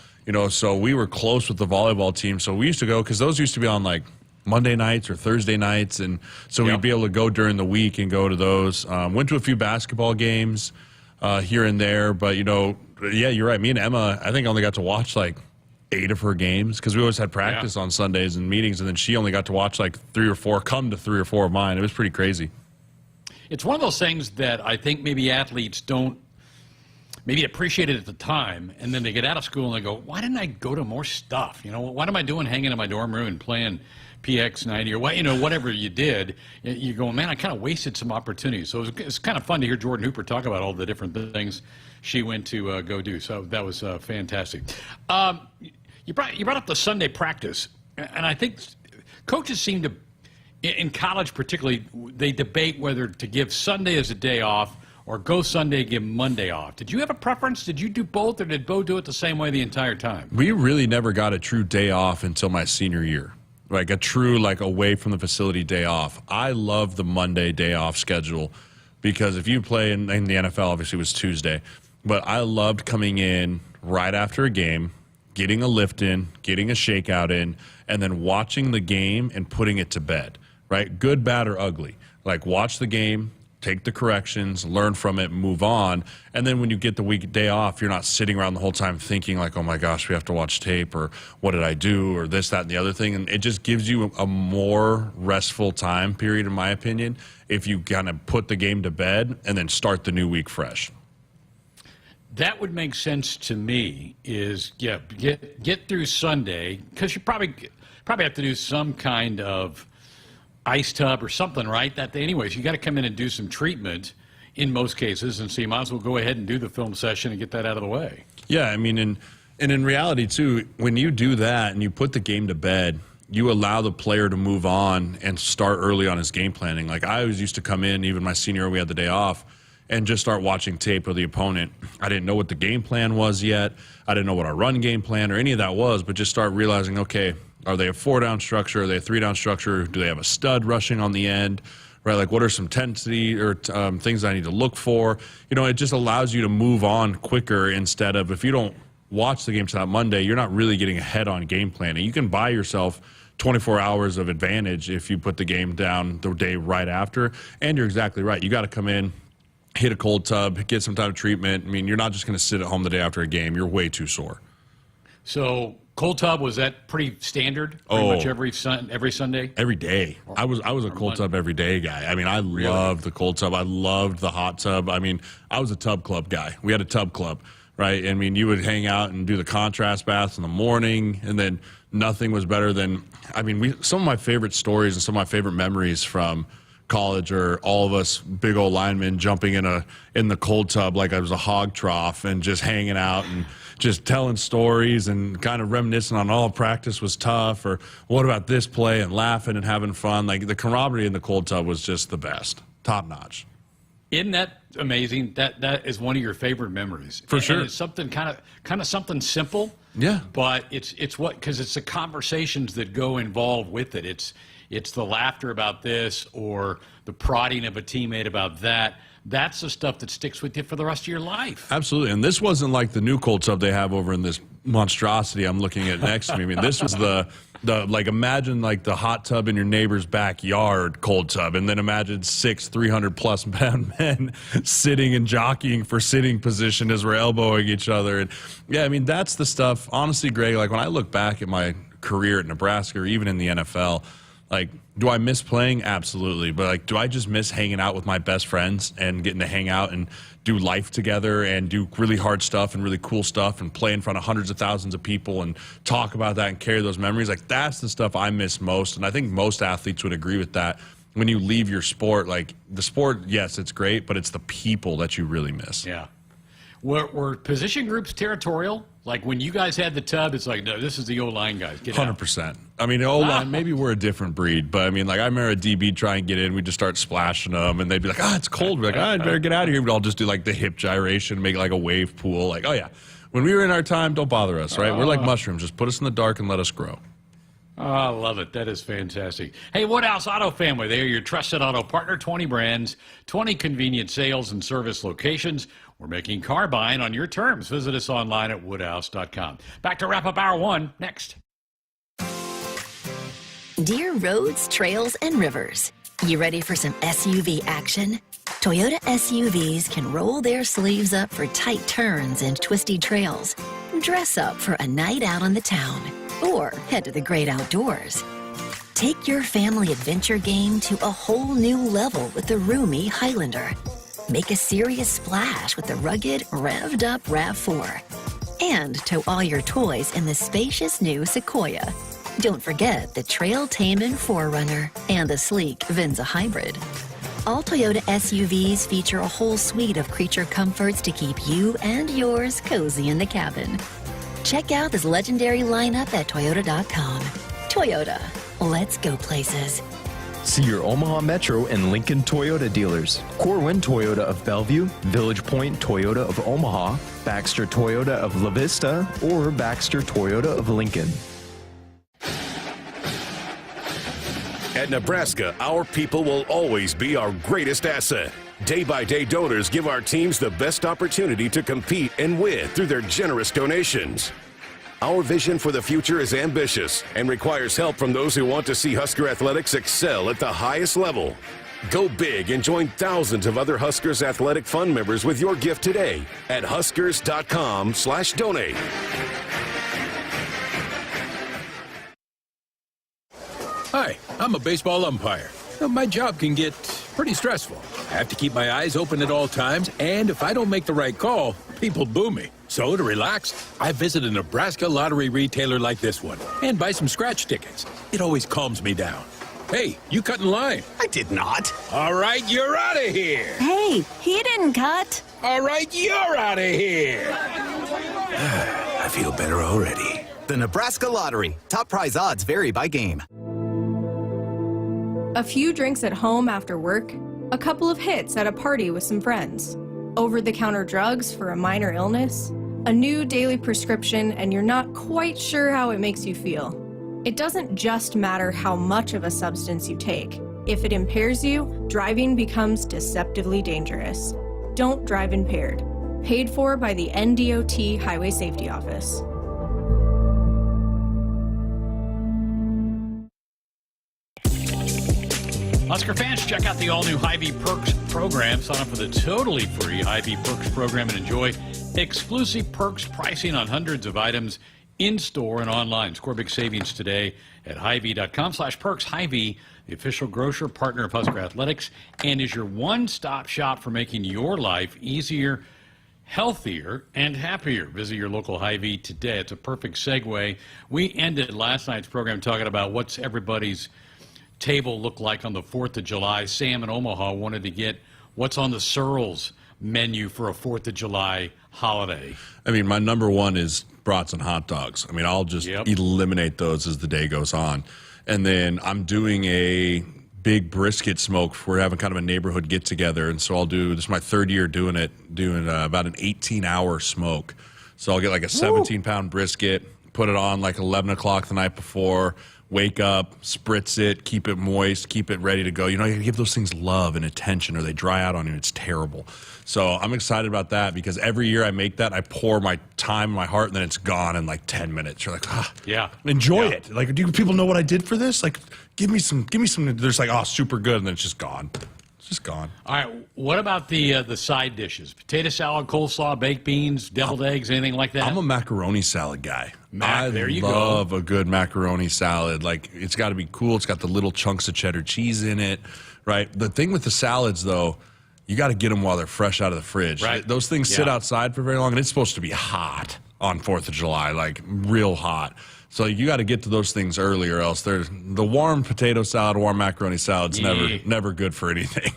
So we were close with the volleyball team. So we used to go because those used to be on like Monday nights or Thursday nights, and so we'd be able to go during the week and go to those. Went to a few basketball games here and there, but yeah, you're right. Me and Emma, I think, only got to watch like 8 of her games because we always had practice on Sundays and meetings, and then she only got to watch like 3 or 4, come to 3 or 4 of mine. It was pretty crazy. It's one of those things that I think maybe athletes don't maybe appreciate it at the time, and then they get out of school and they go, why didn't I go to more stuff? What am I doing hanging in my dorm room and playing PX90 or whatever you did? You go, man, I kind of wasted some opportunities. So it's kind of fun to hear Jordan Hooper talk about all the different things she went to go do. So that was fantastic. You brought up the Sunday practice, and I think coaches seem to, in college particularly, they debate whether to give Sunday as a day off or go Sunday, give Monday off. Did you have a preference? Did you do both, or did Bo do it the same way the entire time? We really never got a true day off until my senior year. Like a true, away from the facility day off. I love the Monday day off schedule because if you play in the NFL, obviously it was Tuesday, but I loved coming in right after a game, getting a lift in, getting a shakeout in, and then watching the game and putting it to bed, right? Good, bad, or ugly. Watch the game, take the corrections, learn from it, move on. And then when you get the weekday off, you're not sitting around the whole time thinking oh my gosh, we have to watch tape, or what did I do, or this, that, and the other thing. And it just gives you a more restful time period, in my opinion, if you kind of put the game to bed and then start the new week fresh. That would make sense to me, is, get through Sunday, because you probably have to do some kind of ice tub or something, right? That day, anyways, you got to come in and do some treatment in most cases, and so you might as well go ahead and do the film session and get that out of the way. Yeah, I mean, and in reality too, when you do that and you put the game to bed, you allow the player to move on and start early on his game planning. I always used to come in, even my senior year, we had the day off, and just start watching tape of the opponent. I didn't know what the game plan was yet. I didn't know what our run game plan or any of that was, but just start realizing, okay, are they a 4-down structure? Are they a 3-down structure? Do they have a stud rushing on the end? Right, like what are some intensity or things I need to look for? You know, it just allows you to move on quicker instead of, if you don't watch the game to that Monday, you're not really getting ahead on game planning. You can buy yourself 24 hours of advantage if you put the game down the day right after. And you're exactly right. You got to come in, hit a cold tub, get some time of treatment. I mean, you're not just going to sit at home the day after a game. You're way too sore. So cold tub, was that pretty standard? Pretty much every Sunday? Every day. I was a cold tub every day guy. I mean, I loved the cold tub. I loved the hot tub. I mean, I was a tub club guy. We had a tub club, right? I mean, you would hang out and do the contrast baths in the morning, and then nothing was better than, I mean, some of my favorite stories and some of my favorite memories from college are all of us big old linemen jumping in the cold tub like I was a hog trough and just hanging out and just telling stories and kind of reminiscing on all practice was tough, or what about this play, and laughing and having fun. Like the camaraderie in the cold tub was just the best, top notch. Isn't that amazing? That is one of your favorite memories. For sure. And it's something kind of something simple. Yeah. But it's because it's the conversations that go involved with it. It's the laughter about this or the prodding of a teammate about that. That's the stuff that sticks with you for the rest of your life. Absolutely. And this wasn't like the new cold tub they have over in this monstrosity I'm looking at next to me. I mean, this was the like, imagine like the hot tub in your neighbor's backyard cold tub, and then imagine 300-plus men sitting and jockeying for sitting position as we're elbowing each other. And yeah, I mean, that's the stuff. Honestly, Greg, like when I look back at my career at Nebraska or even in the NFL, like, do I miss playing? Absolutely. But, like, do I just miss hanging out with my best friends and getting to hang out and do life together and do really hard stuff and really cool stuff and play in front of hundreds of thousands of people and talk about that and carry those memories? Like, that's the stuff I miss most. And I think most athletes would agree with that. When you leave your sport, like, the sport, yes, it's great, but it's the people that you really miss. Yeah. Were position groups territorial? Like when you guys had the tub, it's like, no, this is the O-line guys. Get 100%. out. I mean, O-line, maybe we're a different breed, but I mean, like I remember a DB try and get in, we'd just start splashing them, and they'd be like, it's cold. We're like, I better get out of here. We'd all just do like the hip gyration, make like a wave pool. Like, oh yeah, when we were in our time, don't bother us, right? We're like mushrooms. Just put us in the dark and let us grow. Oh, I love it. That is fantastic. Hey, Woodhouse Auto Family. They are your trusted auto partner. 20 brands, 20 convenient sales and service locations. We're making car buying on your terms. Visit us online at woodhouse.com. Back to wrap up hour one next. Dear roads, trails, and rivers, you ready for some SUV action? Toyota SUVs can roll their sleeves up for tight turns and twisty trails. Dress up for a night out on the town, or head to the great outdoors. Take your family adventure game to a whole new level with the roomy Highlander. Make a serious splash with the rugged, revved-up RAV4. And tow all your toys in the spacious new Sequoia. Don't forget the Trailtainment 4Runner and the sleek Venza Hybrid. All Toyota SUVs feature a whole suite of creature comforts to keep you and yours cozy in the cabin. Check out this legendary lineup at Toyota.com. Toyota, let's go places. See your Omaha Metro and Lincoln Toyota dealers. Corwin Toyota of Bellevue, Village Point Toyota of Omaha, Baxter Toyota of La Vista, or Baxter Toyota of Lincoln. At Nebraska, our people will always be our greatest asset. Day-by-day donors give our teams the best opportunity to compete and win through their generous donations. Our vision for the future is ambitious and requires help from those who want to see Husker Athletics excel at the highest level. Go big and join thousands of other Huskers Athletic Fund members with your gift today at huskers.com/donate. Hi, I'm a baseball umpire. My job can get pretty stressful. I have to keep my eyes open at all times, and if I don't make the right call, people boo me. So to relax, I visit a Nebraska lottery retailer like this one and buy some scratch tickets. It always calms me down. Hey, you cut in line. I did not. All right, you're out of here. Hey, he didn't cut. All right, you're out of here. I feel better already. The Nebraska Lottery. Top prize odds vary by game. A few drinks at home after work? A couple of hits at a party with some friends. Over-the-counter drugs for a minor illness. A new daily prescription, and you're not quite sure how it makes you feel. It doesn't just matter how much of a substance you take. If it impairs you, driving becomes deceptively dangerous. Don't drive impaired. Paid for by the NDOT Highway Safety Office. Husker fans, check out the all-new Hy-Vee Perks program. Sign up for the totally free Hy-Vee Perks program and enjoy exclusive perks pricing on hundreds of items in-store and online. Score big savings today at Hy-Vee.com/perks. Hy-Vee, the official grocer partner of Husker Athletics, and is your one-stop shop for making your life easier, healthier, and happier. Visit your local Hy-Vee today. It's a perfect segue. We ended last night's program talking about what's everybody's table look like on the 4th of July. Sam in Omaha wanted to get what's on the Sirles menu for a 4th of July holiday. I mean, my number one is brats and hot dogs. I mean, I'll just eliminate those as the day goes on. And then I'm doing a big brisket smoke. We're having kind of a neighborhood get together. And so this is my third year doing about an 18-hour smoke. So I'll get like a 17-pound brisket, put it on like 11 o'clock the night before, wake up, spritz it, keep it moist, keep it ready to go. You know, you give those things love and attention or they dry out on you. It's terrible. So I'm excited about that because every year I make that, I pour my time, my heart, and then it's gone in like 10 minutes. You're like, enjoy it. Like, do people know what I did for this? Like, give me some. There's like, super good, and then it's just gone. It's just gone. All right, what about the side dishes? Potato salad, coleslaw, baked beans, deviled eggs, anything like that? I'm a macaroni salad guy. There you love a good macaroni salad. Like, it's got to be cool. It's got the little chunks of cheddar cheese in it, right? The thing with the salads, though, you got to get them while they're fresh out of the fridge. Right. Those things sit outside for very long, and it's supposed to be hot on 4th of July, like real hot. So you got to get to those things early, or else the warm potato salad, warm macaroni salad's never good for anything.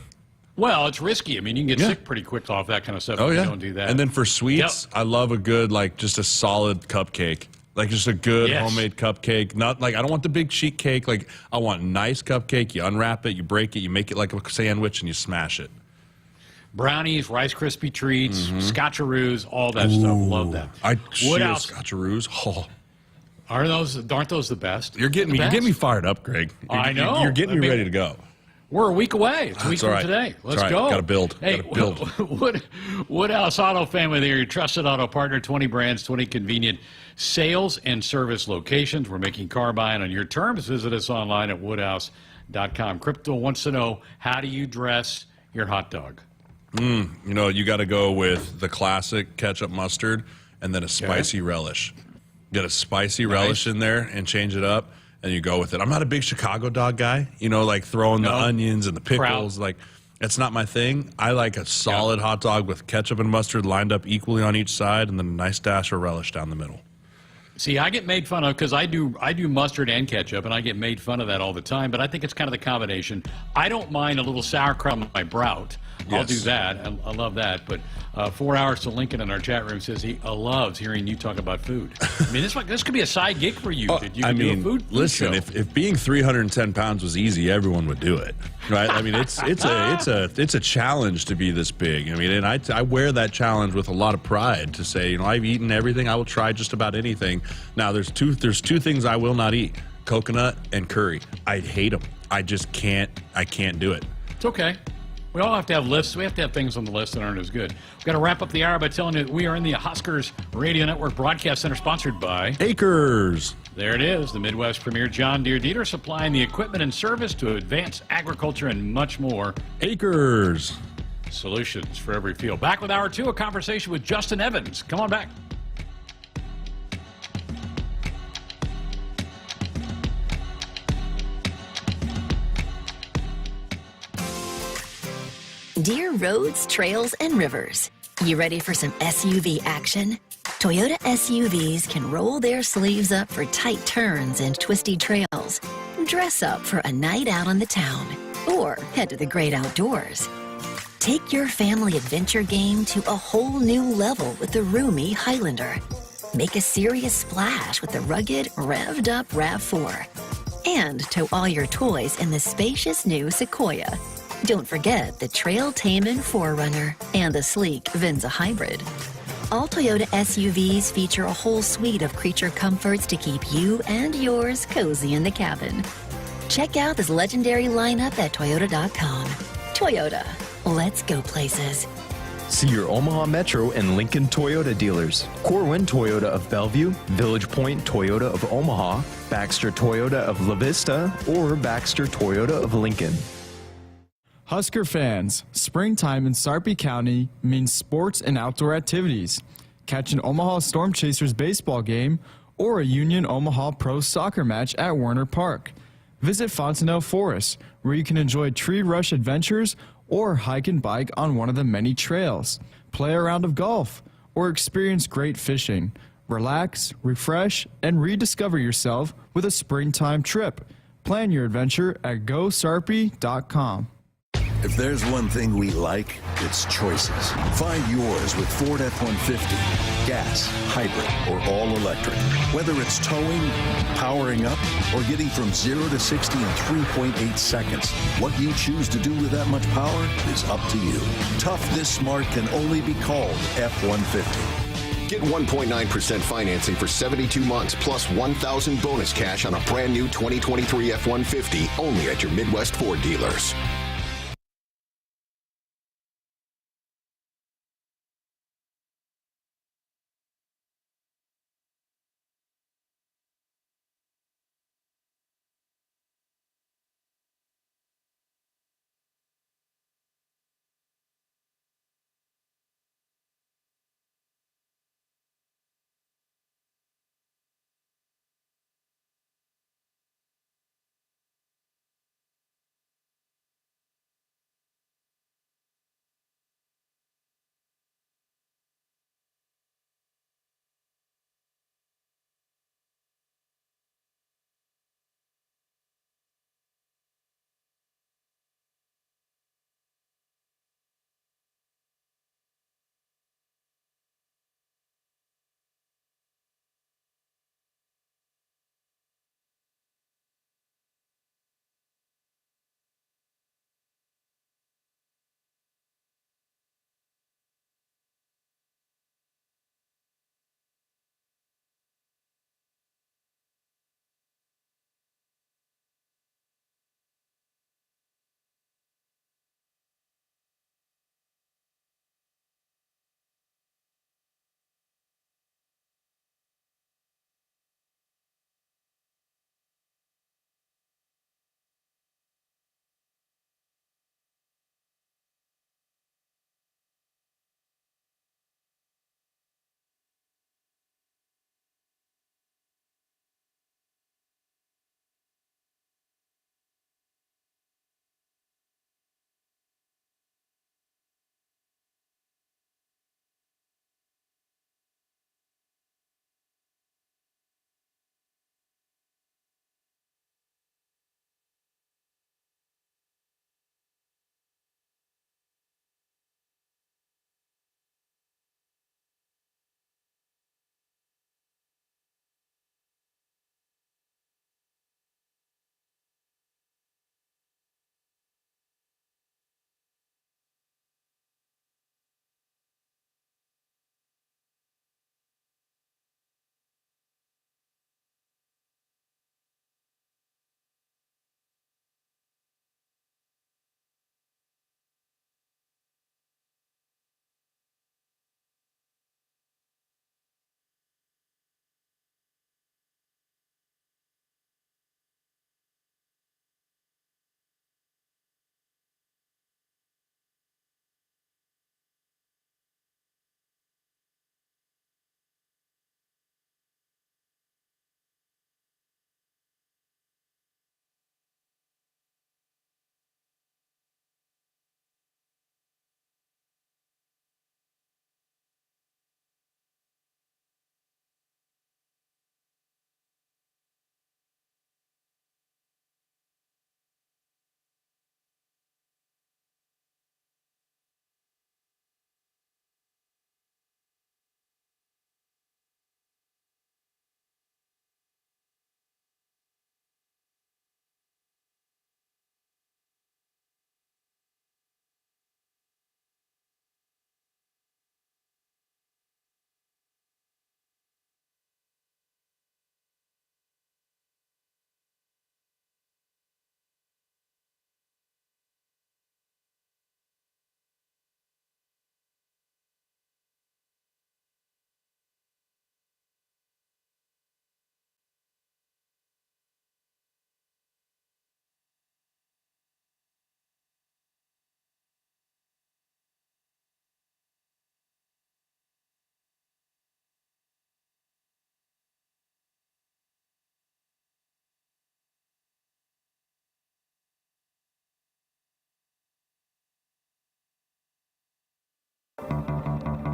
Well, it's risky. I mean, you can get sick pretty quick off that kind of stuff if you don't do that. And then for sweets, I love a good, like, just a solid cupcake. Like, just a good homemade cupcake. Not like, I don't want the big sheet cake. Like, I want a nice cupcake. You unwrap it, you break it, you make it like a sandwich, and you smash it. Brownies, Rice Krispie treats, scotcheroos, all that stuff. Love that. Scotcheroos. Oh. Aren't those the best? You're getting me fired up, Greg. I know. You're getting me ready to go. We're a week away. It's a week from today. Let's go. Got to build. Hey, Woodhouse Auto Family, they're your trusted auto partner. 20 brands, 20 convenient sales and service locations. We're making car buying on your terms. Visit us online at woodhouse.com. Crypto wants to know, how do you dress your hot dog? You got to go with the classic ketchup mustard and then a spicy relish. Get a spicy relish in there and change it up. And you go with it. I'm not a big Chicago dog guy, like throwing the onions and the pickles. Like, it's not my thing. I like a solid hot dog with ketchup and mustard lined up equally on each side, and then a nice dash of relish down the middle. See, I get made fun of because I do mustard and ketchup, and I get made fun of that all the time. But I think it's kind of the combination. I don't mind a little sauerkraut on my brout. I'll do that. I love that. But 4 hours to Lincoln in our chat room says he loves hearing you talk about food. I mean, this could be a side gig for you. That you can do a food listen, show. if being 310 pounds was easy, everyone would do it, right? I mean, it's a challenge to be this big. I mean, and I wear that challenge with a lot of pride to say, I've eaten everything. I will try just about anything. Now, there's two things I will not eat: coconut and curry. I hate them. I just can't. I can't do it. It's okay. We all have to have lists. We have to have things on the list that aren't as good. We've got to wrap up the hour by telling you that we are in the Huskers Radio Network Broadcast Center, sponsored by Akrs. There it is, the Midwest premier John Deere dealer, supplying the equipment and service to advance agriculture and much more. Akrs. Solutions for every field. Back with Hour 2, a conversation with Justin Evans. Come on back. Dear roads, trails, and rivers, you ready for some SUV action? Toyota SUVs can roll their sleeves up for tight turns and twisty trails. Dress up for a night out on the town, or head to the great outdoors. Take your family adventure game to a whole new level with the roomy Highlander. Make a serious splash with the rugged, revved up RAV4. And tow all your toys in the spacious new Sequoia. Don't forget the Trail-Taman 4Runner and the sleek Venza Hybrid. All Toyota SUVs feature a whole suite of creature comforts to keep you and yours cozy in the cabin. Check out this legendary lineup at Toyota.com. Toyota, let's go places. See your Omaha Metro and Lincoln Toyota dealers. Corwin Toyota of Bellevue, Village Point Toyota of Omaha, Baxter Toyota of La Vista, or Baxter Toyota of Lincoln. Husker fans, springtime in Sharpe County means sports and outdoor activities. Catch an Omaha Storm Chasers baseball game or a Union Omaha Pro soccer match at Werner Park. Visit Fontenelle Forest, where you can enjoy tree rush adventures or hike and bike on one of the many trails. Play a round of golf or experience great fishing. Relax, refresh, and rediscover yourself with a springtime trip. Plan your adventure at GoSharpe.com. If there's one thing we like, it's choices. Find yours with Ford F-150. Gas, hybrid, or all electric. Whether it's towing, powering up, or getting from 0 to 60 in 3.8 seconds, what you choose to do with that much power is up to you. Tough this smart can only be called F-150. Get 1.9% financing for 72 months plus $1,000 bonus cash on a brand new 2023 F-150 only at your Midwest Ford dealers.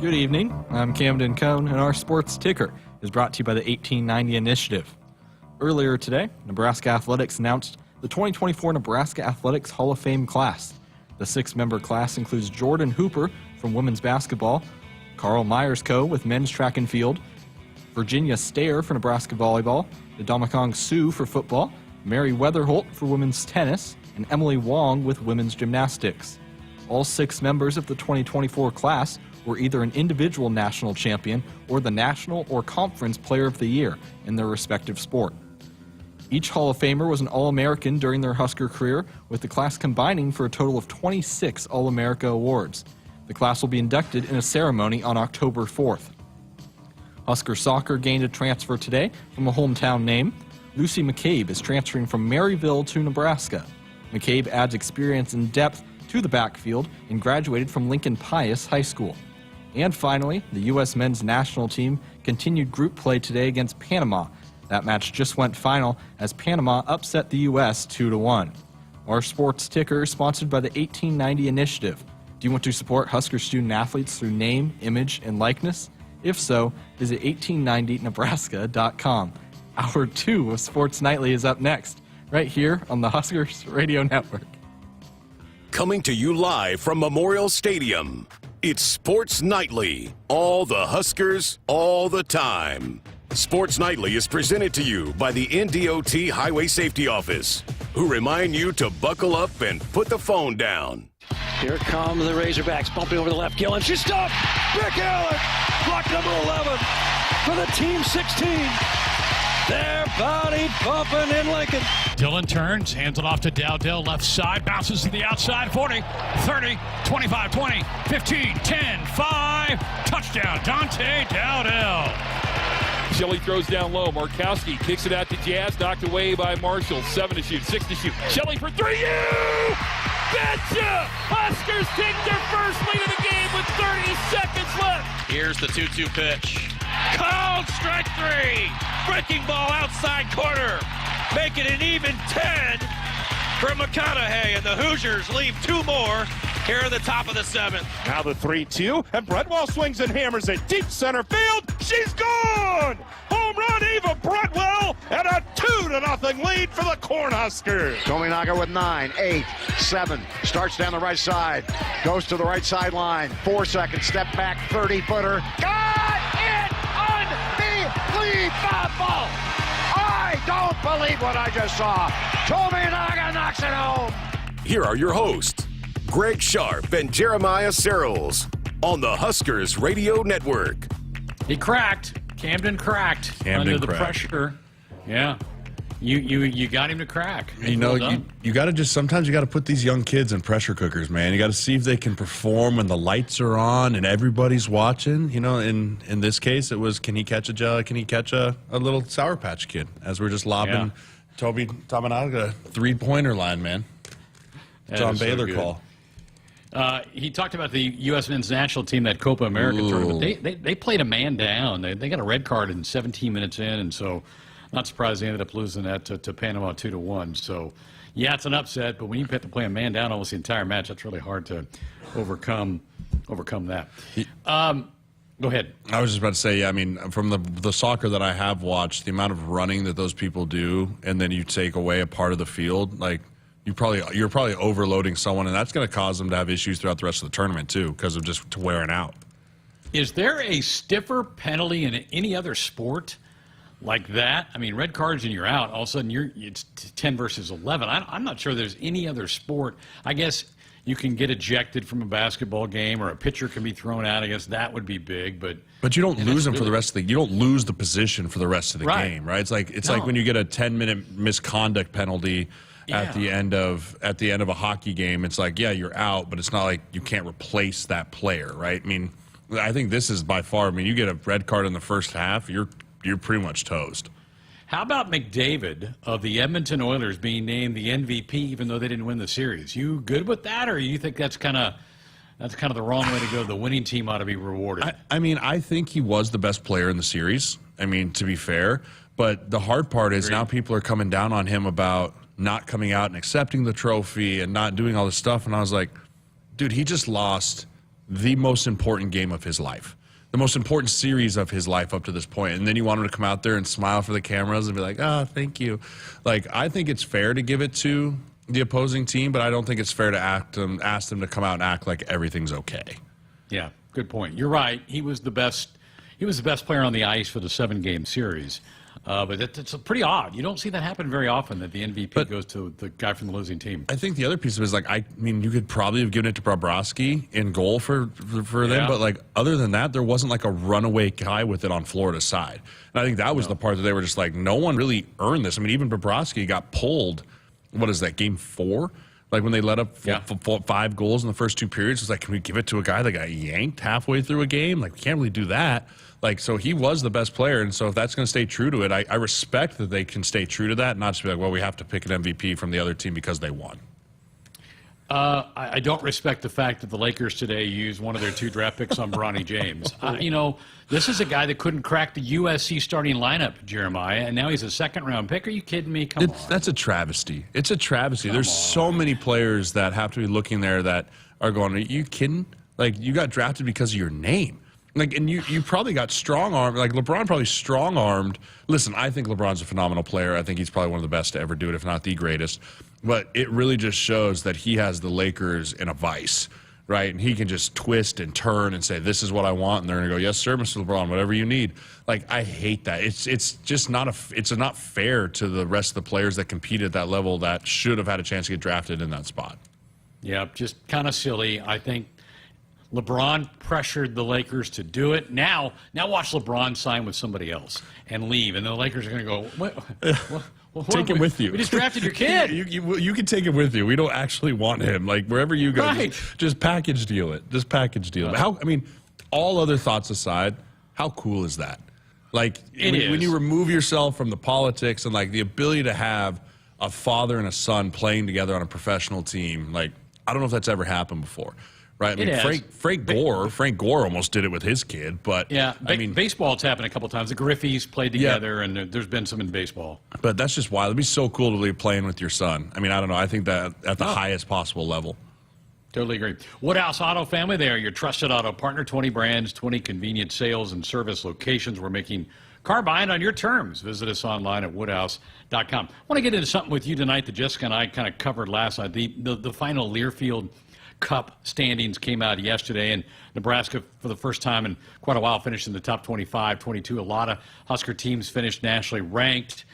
Good evening. I'm Camden Cohn, and our sports ticker is brought to you by the 1890 Initiative. Earlier today, Nebraska Athletics announced the 2024 Nebraska Athletics Hall of Fame class. The 6-member class includes Jordan Hooper from women's basketball, Carl Myers-Co with men's track and field, Virginia Stair for Nebraska volleyball, Domikong Su for football, Mary Weatherholt for women's tennis, and Emily Wong with women's gymnastics. All 6 members of the 2024 class were either an individual national champion or the national or conference player of the year in their respective sport. Each Hall of Famer was an All-American during their Husker career, with the class combining for a total of 26 All-America awards. The class will be inducted in a ceremony on October 4th. Husker soccer gained a transfer today from a hometown name. Lucy McCabe is transferring from Maryville to Nebraska. McCabe adds experience and depth to the backfield and graduated from Lincoln Pius High School. And finally, the U.S. men's national team continued group play today against Panama. That match just went final as Panama upset the U.S. 2-1. Our sports ticker is sponsored by the 1890 Initiative. Do you want to support Husker student athletes through name, image, and likeness? If so, visit 1890nebraska.com. Hour 2 of Sports Nightly is up next, right here on the Huskers Radio Network. Coming to you live from Memorial Stadium, it's Sports Nightly. All the Huskers, all the time. Sports Nightly is presented to you by the NDOT Highway Safety Office, who remind you to buckle up and put the phone down. Here come the Razorbacks, bumping over the left. Gillen, she's stopped. Rick Allen, block number 11 for the team 16. They're body bumping in Lincoln. Dillon turns, hands it off to Dowdell, left side, bounces to the outside, 40, 30, 25, 20, 15, 10, 5, touchdown, Dante Dowdell. Shelley throws down low. Markowski kicks it out to Jazz, knocked away by Marshall. 7 to shoot, 6 to shoot. Shelley for 3. You betcha! Huskers take their first lead of the game with 30 seconds left. Here's the 2-2 pitch. Called strike 3. Breaking ball outside corner. Make it an even 10 for McConaughey, and the Hoosiers leave 2 more here in the top of the 7th. Now the 3-2, and Bredwell swings and hammers it deep center field. She's gone! Home run, Eva Bredwell, and a 2-0 lead for the Cornhuskers. Tominaga with 9, 8, 7, starts down the right side, goes to the right sideline, 4 seconds, step back, 30-footer. Got it! Unbelievable! I don't believe what I just saw. Tominaga knocks it home. Here are your hosts, Greg Sharpe and Jeremiah Sirles, on the Huskers Radio Network. He cracked. Camden cracked under the pressure. Yeah. You got him to crack. You know, you got to sometimes you got to put these young kids in pressure cookers, man. You got to see if they can perform when the lights are on and everybody's watching. You know, in this case, it was, can he catch a little Sour Patch Kid, as we're just lobbing Toby Tominaga 3-pointer line, man. John Baylor call. He talked about the U.S. men's national team, that Copa America tournament. They played a man down. They got a red card in 17 minutes in, and so not surprised they ended up losing that to Panama 2-1. So, yeah, it's an upset, but when you have to play a man down almost the entire match, that's really hard to overcome that. Go ahead. I was just about to say, yeah, I mean, from the soccer that I have watched, the amount of running that those people do, and then you take away a part of the field, like, you're probably overloading someone, and that's going to cause them to have issues throughout the rest of the tournament too, because of just wearing out. Is there a stiffer penalty in any other sport like that? I mean, red cards and you're out. All of a sudden, it's 10 versus 11. I'm not sure there's any other sport. I guess you can get ejected from a basketball game, or a pitcher can be thrown out. I guess that would be big, but you don't lose them for the rest of the. You don't lose the position for the rest of the game, right? It's like when you get a 10-minute misconduct penalty. At the end of a hockey game, it's like, yeah, you're out, but it's not like you can't replace that player, right? I mean, I think this is by far. I mean, you get a red card in the first half, you're pretty much toast. How about McDavid of the Edmonton Oilers being named the MVP, even though they didn't win the series? You good with that, or you think that's kind of the wrong way to go? The winning team ought to be rewarded. I mean, I think he was the best player in the series. I mean, to be fair, but the hard part is now people are coming down on him about not coming out and accepting the trophy and not doing all this stuff. And I was like, dude, he just lost the most important game of his life, the most important series of his life up to this point. And then you want him to come out there and smile for the cameras and be like, oh, thank you. Like, I think it's fair to give it to the opposing team, but I don't think it's fair to ask them to come out and act like everything's okay. Yeah, good point. You're right. He was the best player on the ice for the 7-game series. But it's pretty odd. You don't see that happen very often, that the MVP goes to the guy from the losing team. I think the other piece of it is, like, I mean, you could probably have given it to Bobrovsky in goal for them, but, like, other than that, there wasn't, like, a runaway guy with it on Florida's side. And I think that was the part that they were just like, no one really earned this. I mean, even Bobrovsky got pulled, what is that, game 4? Like, when they let up 5 goals in the first 2 periods, it's like, can we give it to a guy that got yanked halfway through a game? Like, we can't really do that. Like, so he was the best player, and so if that's going to stay true to it, I respect that they can stay true to that, not just be like, well, we have to pick an MVP from the other team because they won. I don't respect the fact that the Lakers today used one of their 2 draft picks on Bronny James. You know, this is a guy that couldn't crack the USC starting lineup, Jeremiah, and now he's a 2nd-round pick. Are you kidding me? Come on. That's a travesty. It's a travesty. There's so many players that have to be looking there that are going, are you kidding? Like, you got drafted because of your name. Like, and you probably got strong-armed. Like, LeBron probably strong-armed. Listen, I think LeBron's a phenomenal player. I think he's probably one of the best to ever do it, if not the greatest. But it really just shows that he has the Lakers in a vice, right? And he can just twist and turn and say, this is what I want. And they're going to go, yes, sir, Mr. LeBron, whatever you need. Like, I hate that. It's just not not fair to the rest of the players that compete at that level that should have had a chance to get drafted in that spot. Yeah, just kind of silly. I think LeBron pressured the Lakers to do it. Now watch LeBron sign with somebody else and leave, and the Lakers are going to go, what, take him with you. We just drafted your kid. You can take him with you. We don't actually want him. Like, wherever you go, just package deal it. Just package deal it. I mean, all other thoughts aside, how cool is that? Like, when you remove yourself from the politics and, like, the ability to have a father and a son playing together on a professional team, like, I don't know if that's ever happened before. Right, I mean, Frank Gore almost did it with his kid, but yeah, I mean, baseball, it's happened a couple times. The Griffeys played together, and there's been some in baseball. But that's just wild. It'd be so cool to be playing with your son. I mean, I don't know. I think that at the highest possible level. Totally agree. Woodhouse Auto Family, they are your trusted auto partner. 20 brands, 20 convenient sales and service locations. We're making car buying on your terms. Visit us online at woodhouse.com. I want to get into something with you tonight that Jessica and I kind of covered last night. The final Learfield Cup standings came out yesterday, and Nebraska, for the first time in quite a while, finished in the top 25, 22. A lot of Husker teams finished nationally ranked.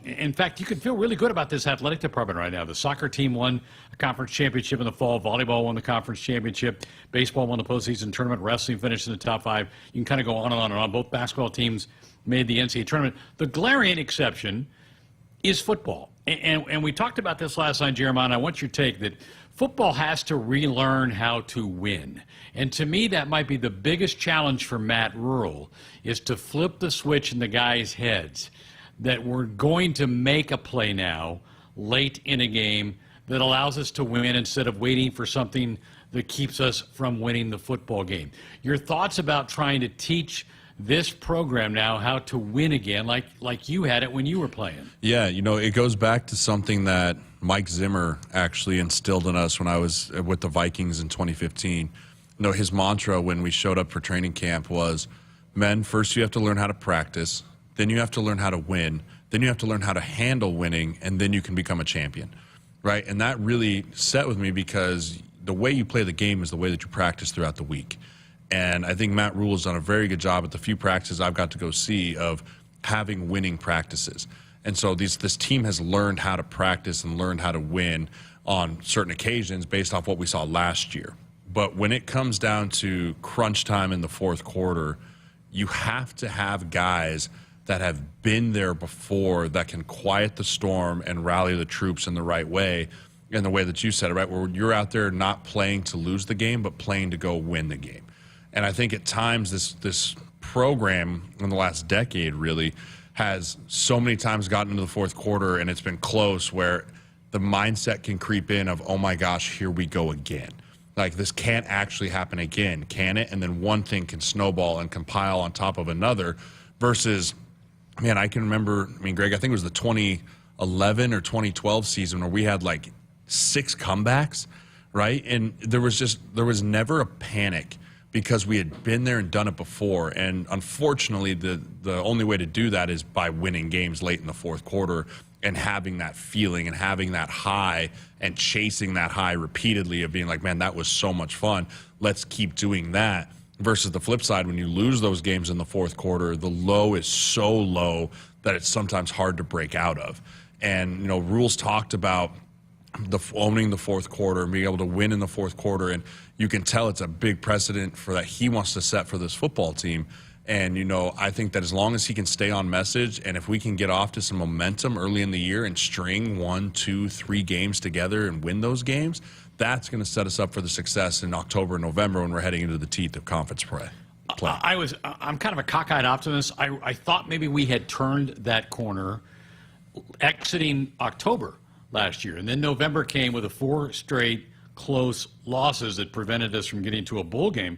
In fact, you can feel really good about this athletic department right now. The soccer team won a conference championship in the fall. Volleyball won the conference championship. Baseball won the postseason tournament. Wrestling finished in the top 5. You can kind of go on and on and on. Both basketball teams made the NCAA tournament. The glaring exception is football. And we talked about this last night, Jeremiah, and I want your take that football has to relearn how to win. And to me, that might be the biggest challenge for Matt Rule, is to flip the switch in the guys' heads that we're going to make a play now late in a game that allows us to win instead of waiting for something that keeps us from winning the football game. Your thoughts about trying to teach this program now how to win again, like you had it when you were playing? Yeah, you know, it goes back to something that Mike Zimmer actually instilled in us when I was with the Vikings in 2015. You know, his mantra when we showed up for training camp was, men, first you have to learn how to practice, then you have to learn how to win, then you have to learn how to handle winning, and then you can become a champion, right? And that really set with me because the way you play the game is the way that you practice throughout the week. And I think Matt Rule has done a very good job at the few practices I've got to go see of having winning practices. And so this team has learned how to practice and learned how to win on certain occasions based off what we saw last year. But when it comes down to crunch time in the fourth quarter, you have to have guys that have been there before that can quiet the storm and rally the troops in the right way, in the way that you said it, right, where you're out there not playing to lose the game, but playing to go win the game. And I think at times this program in the last decade really has so many times gotten into the fourth quarter and it's been close where the mindset can creep in of, oh my gosh, here we go again. Like, this can't actually happen again, can it? And then one thing can snowball and compile on top of another versus, man, I can remember, Greg, I think it was the 2011 or 2012 season where we had like 6 comebacks, right? And there was never a panic because we had been there and done it before. And unfortunately, the only way to do that is by winning games late in the fourth quarter and having that feeling and having that high and chasing that high repeatedly of being like, man, that was so much fun. Let's keep doing that. Versus the flip side, when you lose those games in the fourth quarter, the low is so low that it's sometimes hard to break out of. And, you know, Rules talked about owning the fourth quarter and being able to win in the fourth quarter. And you can tell it's a big precedent for that he wants to set for this football team. And, you know, I think that as long as he can stay on message and if we can get off to some momentum early in the year and string 1, 2, 3 games together and win those games, that's going to set us up for the success in October and November when we're heading into the teeth of conference play. I'm kind of a cockeyed optimist. I thought maybe we had turned that corner exiting October last year. And then November came with 4 straight close losses that prevented us from getting to a bowl game.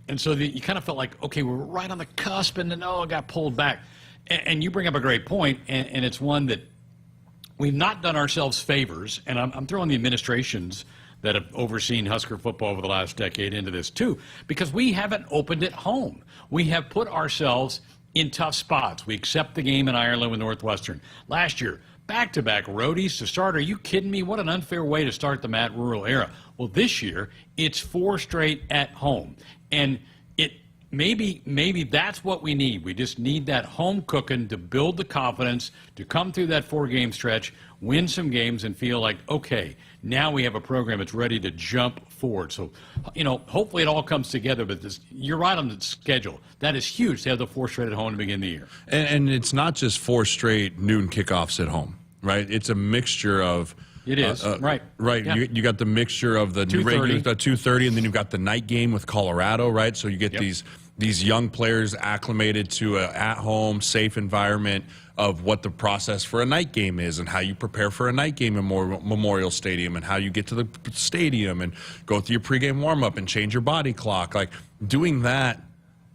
And so you kind of felt like, okay, we're right on the cusp, and then, it got pulled back. And you bring up a great point, and it's one that we've not done ourselves favors. And I'm throwing the administrations that have overseen Husker football over the last decade into this too, because we haven't opened it home. We have put ourselves in tough spots. We accept the game in Ireland with Northwestern. Last year, back-to-back roadies to start. Are you kidding me? What an unfair way to start the Matt Rule era. Well, this year, it's 4 straight at home. And maybe that's what we need. We just need that home cooking to build the confidence, to come through that 4-game stretch, win some games, and feel like, okay, now we have a program that's ready to jump forward. So, you know, hopefully it all comes together, but you're right on the schedule. That is huge to have the 4 straight at home to begin the year. And it's not just 4 straight noon kickoffs at home, right? It's a mixture of... It is, right. Right. Yeah. You got the mixture of the regular 2:30, and then you've got the night game with Colorado, right? So you get these young players acclimated to an at-home, safe environment of what the process for a night game is and how you prepare for a night game in Memorial Stadium and how you get to the stadium and go through your pregame warm-up and change your body clock. Like, doing that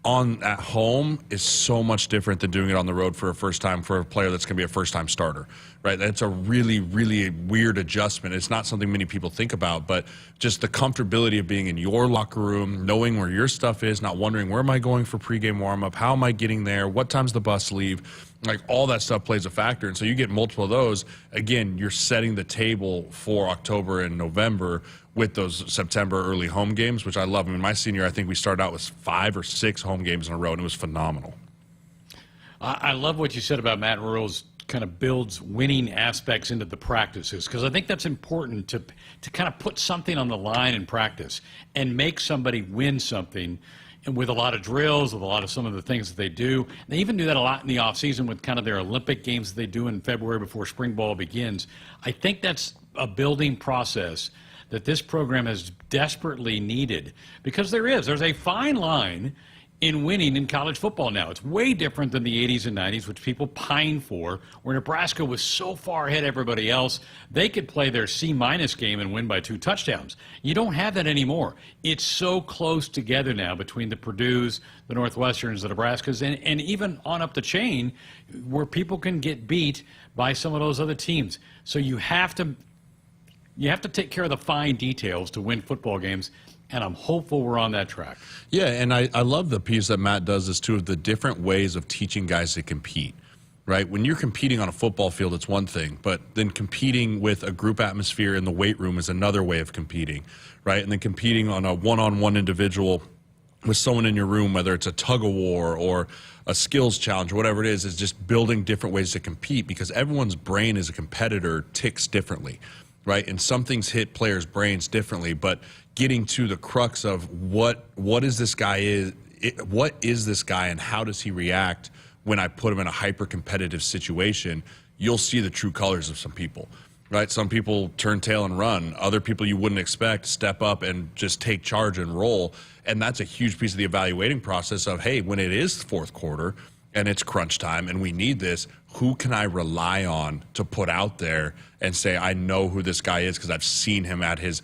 at home is so much different than doing it on the road for a player that's going to be a first-time starter, right? That's a really, really weird adjustment. It's not something many people think about, but just the comfortability of being in your locker room, knowing where your stuff is, not wondering where am I going for pregame warm-up, how am I getting there, what time's the bus leave, like all that stuff plays a factor. And so you get multiple of those. Again, you're setting the table for October and November with those September early home games, which I love. I mean, my senior, I think we started out with 5 or 6 home games in a row, and it was phenomenal. I love what you said about Matt Rule's kind of builds winning aspects into the practices, because I think that's important to kind of put something on the line in practice and make somebody win something. And with a lot of drills, with a lot of some of the things that they do. They even do that a lot in the offseason with kind of their Olympic games that they do in February before spring ball begins. I think that's a building process that this program has desperately needed, because there's a fine line in winning in college football now. It's way different than the 80s and 90s, which people pine for, where Nebraska was so far ahead of everybody else, they could play their C-minus game and win by 2 touchdowns. You don't have that anymore. It's so close together now between the Purdues, the Northwesterns, the Nebraskas, and even on up the chain where people can get beat by some of those other teams. So you have to take care of the fine details to win football games, and I'm hopeful we're on that track. Yeah, and I love the piece that Matt does is, too, of the different ways of teaching guys to compete, right? When you're competing on a football field, it's one thing, but then competing with a group atmosphere in the weight room is another way of competing, right? And then competing on a one-on-one individual with someone in your room, whether it's a tug-of-war or a skills challenge or whatever it is just building different ways to compete, because everyone's brain as a competitor ticks differently, right? And some things hit players' brains differently, but getting to the crux of what is this guy and how does he react when I put him in a hyper-competitive situation, you'll see the true colors of some people, right? Some people turn tail and run. Other people you wouldn't expect step up and just take charge and roll. And that's a huge piece of the evaluating process of, hey, when it is fourth quarter and it's crunch time and we need this, who can I rely on to put out there and say, I know who this guy is because I've seen him at his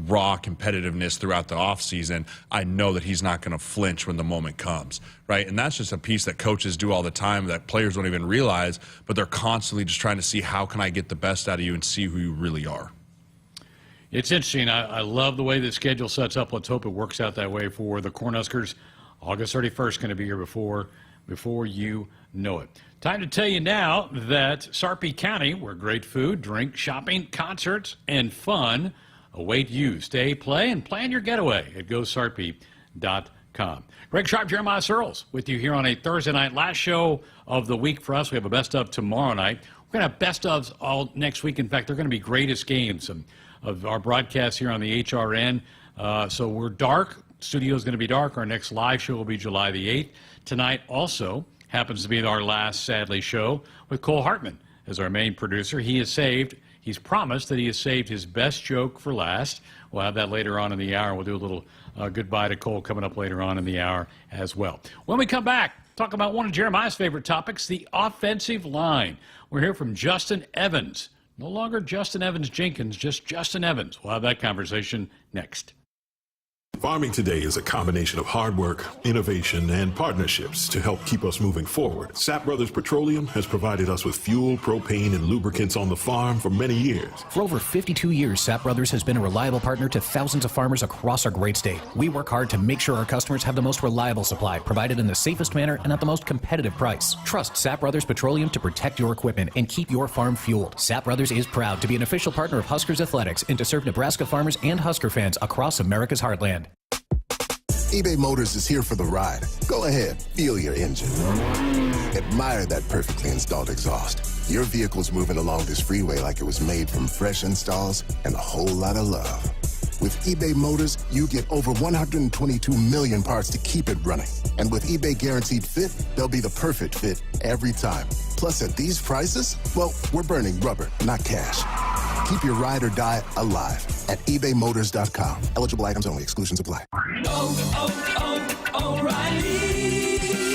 raw competitiveness throughout the offseason. I know that he's not going to flinch when the moment comes, right? And that's just a piece that coaches do all the time that players don't even realize, but they're constantly just trying to see how can I get the best out of you and see who you really are. It's interesting. I love the way the schedule sets up. Let's hope it works out that way for the Cornhuskers. August 31st going to be here before you know it. Time to tell you now that Sharpe County, where great food, drink, shopping, concerts, and fun await you. Stay, play, and plan your getaway at GoSharpe.com. Greg Sharpe, Jeremiah Sirles with you here on a Thursday night. Last show of the week for us. We have a best of tomorrow night. We're going to have best ofs all next week. In fact, they're going to be greatest games of our broadcasts here on the HRN. So we're dark. Studio is going to be dark. Our next live show will be July the 8th. Tonight also happens to be our last, sadly, show with Cole Hartman as our main producer. He's promised that he has saved his best joke for last. We'll have that later on in the hour. We'll do a little goodbye to Cole coming up later on in the hour as well. When we come back, talk about one of Jeremiah's favorite topics, the offensive line. We're here from Justin Evans. No longer Justin Evans Jenkins, just Justin Evans. We'll have that conversation next. Farming today is a combination of hard work, innovation, and partnerships to help keep us moving forward. Sap Brothers Petroleum has provided us with fuel, propane, and lubricants on the farm for many years. For over 52 years, Sap Brothers has been a reliable partner to thousands of farmers across our great state. We work hard to make sure our customers have the most reliable supply, provided in the safest manner and at the most competitive price. Trust Sap Brothers Petroleum to protect your equipment and keep your farm fueled. Sap Brothers is proud to be an official partner of Huskers Athletics and to serve Nebraska farmers and Husker fans across America's heartland. eBay Motors is here for the ride. Go ahead, feel your engine. Admire that perfectly installed exhaust. Your vehicle's moving along this freeway like it was made from fresh installs and a whole lot of love. With eBay Motors, you get over 122 million parts to keep it running. And with eBay Guaranteed Fit, they'll be the perfect fit every time. Plus, at these prices, well, we're burning rubber, not cash. Keep your ride or die alive at ebaymotors.com. Eligible items only. Exclusions apply. O'Reilly.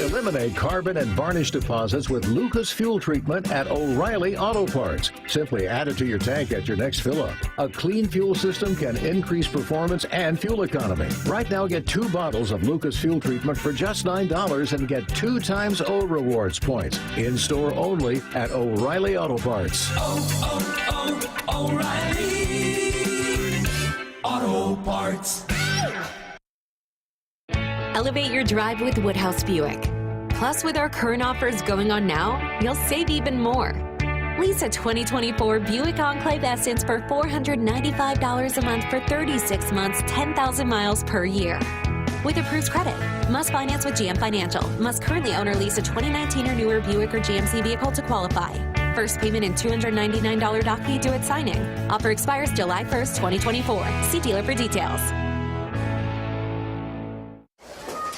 Eliminate carbon and varnish deposits with Lucas Fuel Treatment at O'Reilly Auto Parts. Simply add it to your tank at your next fill-up. A clean fuel system can increase performance and fuel economy. Right now, get 2 bottles of Lucas Fuel Treatment for just $9 and get 2 times O Rewards points. In-store only at O'Reilly Auto Parts. O'Reilly Auto Parts. Elevate your drive with Woodhouse Buick. Plus, with our current offers going on now, you'll save even more. Lease a 2024 Buick Enclave Essence for $495 a month for 36 months, 10,000 miles per year. With approved credit. Must finance with GM Financial. Must currently own or lease a 2019 or newer Buick or GMC vehicle to qualify. First payment and $299 doc fee due at signing. Offer expires July 1st, 2024. See dealer for details.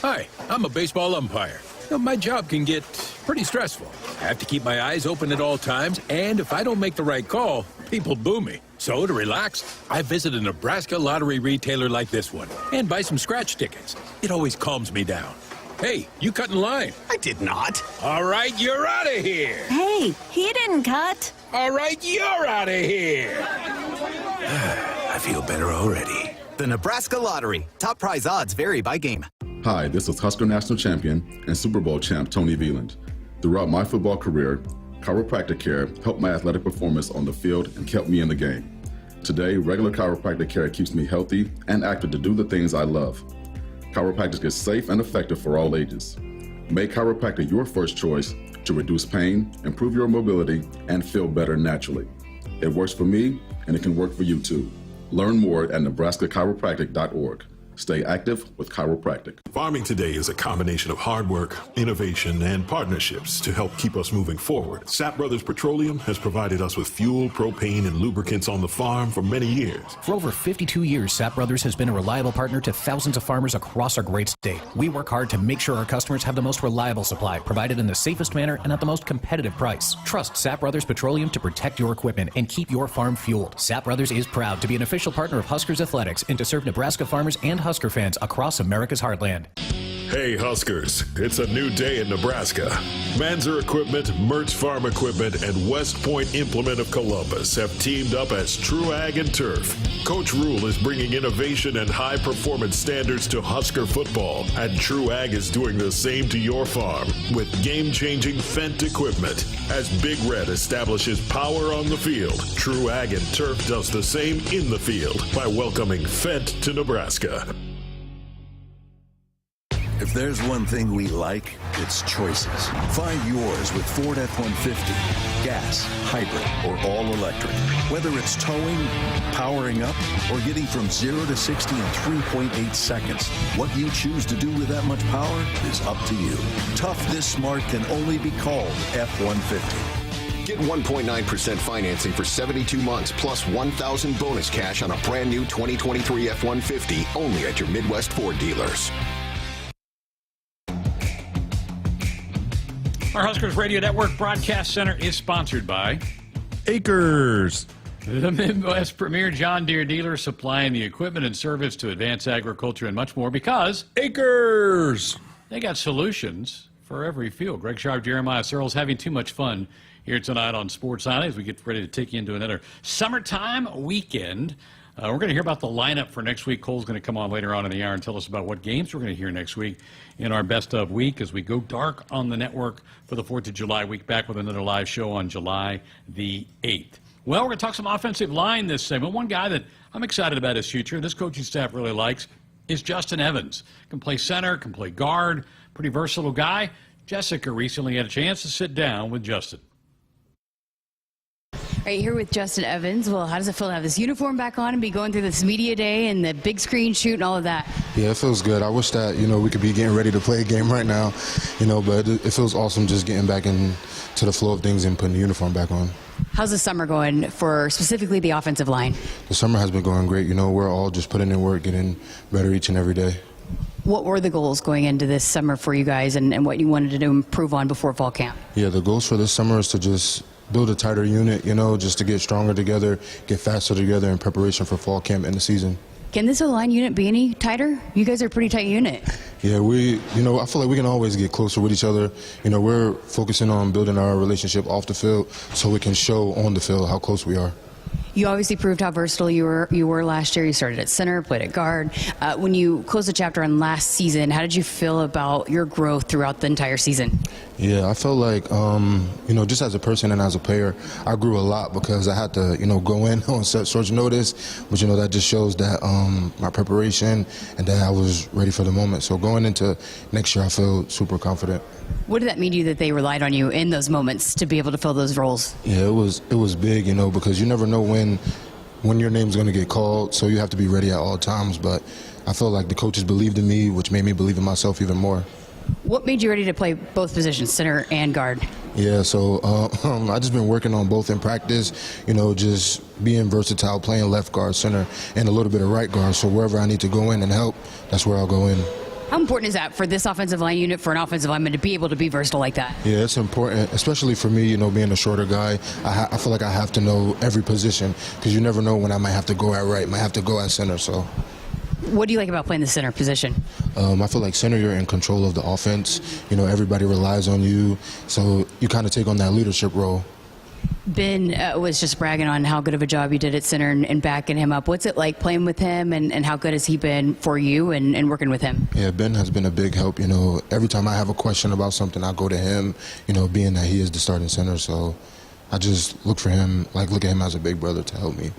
Hi, I'm a baseball umpire. My job can get pretty stressful. I have to keep my eyes open at all times, and if I don't make the right call, people boo me. So to relax, I visit a Nebraska lottery retailer like this one and buy some scratch tickets. It always calms me down. Hey, you cut in line. I did not. All right, you're out of here. Hey, he didn't cut. All right, you're out of here. I feel better already. The Nebraska Lottery. Top prize odds vary by game. Hi, this is Husker National Champion and Super Bowl champ Tony Veland. Throughout my football career, chiropractic care helped my athletic performance on the field and kept me in the game. Today, regular chiropractic care keeps me healthy and active to do the things I love. Chiropractic is safe and effective for all ages. Make chiropractic your first choice to reduce pain, improve your mobility, and feel better naturally. It works for me, and it can work for you too. Learn more at nebraskachiropractic.org. Stay active with chiropractic. Farming today is a combination of hard work, innovation, and partnerships to help keep us moving forward. Sap Brothers Petroleum has provided us with fuel, propane, and lubricants on the farm for many years. For over 52 years, Sap Brothers has been a reliable partner to thousands of farmers across our great state. We work hard to make sure our customers have the most reliable supply, provided in the safest manner and at the most competitive price. Trust Sap Brothers Petroleum to protect your equipment and keep your farm fueled. Sap Brothers is proud to be an official partner of Huskers Athletics and to serve Nebraska farmers and Husker fans across America's heartland. Hey Huskers, it's a new day in Nebraska. Manzer Equipment, Mertz Farm Equipment, and West Point Implement of Columbus have teamed up as True Ag and Turf. Coach Rule is bringing innovation and high performance standards to Husker football, and True Ag is doing the same to your farm with game-changing Fendt equipment. As Big Red establishes power on the field, True Ag and Turf does the same in the field by welcoming Fendt to Nebraska. If there's one thing we like, it's choices. Find yours with Ford F-150. Gas, hybrid, or all-electric. Whether it's towing, powering up, or getting from 0 to 60 in 3.8 seconds, what you choose to do with that much power is up to you. Tough this smart can only be called F-150. Get 1.9% financing for 72 months plus $1,000 bonus cash on a brand new 2023 F-150 only at your Midwest Ford dealers. Our Huskers Radio Network Broadcast Center is sponsored by Akrs, the Midwest premier John Deere dealer, supplying the equipment and service to advance agriculture and much more, because Akrs, they got solutions for every field. Greg Sharpe, Jeremiah Sirles, having too much fun here tonight on Sports Nightly as we get ready to take you into another summertime weekend. We're going to hear about the lineup for next week. Cole's going to come on later on in the hour and tell us about what games we're going to hear next week in our best of week as we go dark on the network for the 4th of July week, back with another live show on July the 8th. Well, we're going to talk some offensive line this segment. One guy that I'm excited about his future, this coaching staff really likes, is Justin Evans. Can play center, can play guard, pretty versatile guy. Jessica recently had a chance to sit down with Justin. Right here with Justin Evans. Well, how does it feel to have this uniform back on and be going through this media day and the big screen shoot and all of that? Yeah, it feels good. I wish that, we could be getting ready to play a game right now, but it feels awesome just getting back into the flow of things and putting the uniform back on. How's the summer going for specifically the offensive line? The summer has been going great. We're all just putting in work, getting better each and every day. What were the goals going into this summer for you guys and what you wanted to improve on before fall camp? Yeah, the goals for this summer is to just build a tighter unit, just to get stronger together, get faster together in preparation for fall camp and the season. Can this O-line unit be any tighter? You guys are a pretty tight unit. Yeah, I feel like we can always get closer with each other. We're focusing on building our relationship off the field so we can show on the field how close we are. You obviously proved how versatile you were last year. You started at center, played at guard. When you closed the chapter on last season, how did you feel about your growth throughout the entire season? Yeah, I felt like, just as a person and as a player, I grew a lot because I had to, go in on such short notice. But, that just shows that my preparation and that I was ready for the moment. So going into next year, I feel super confident. What did that mean to you that they relied on you in those moments to be able to fill those roles? Yeah, it was big, because you never know when your name's going to get called, so you have to be ready at all times. But I felt like the coaches believed in me, which made me believe in myself even more. What made you ready to play both positions, center and guard? Yeah, so I just been working on both in practice, just being versatile, playing left guard, center, and a little bit of right guard. So wherever I need to go in and help, that's where I'll go in. How important is that for this offensive line unit, for an offensive lineman to be able to be versatile like that? Yeah, it's important, especially for me, being a shorter guy. I feel like I have to know every position because you never know when I might have to go at right, might have to go at center. So, what do you like about playing the center position? I feel like center, you're in control of the offense. Everybody relies on you, so you kind of take on that leadership role. Ben was just bragging on how good of a job you did at center and backing him up. What's it like playing with him, and how good has he been for you and working with him? Yeah, Ben has been a big help. Every time I have a question about something, I go to him, being that he is the starting center. So I just look at him as a big brother to help me.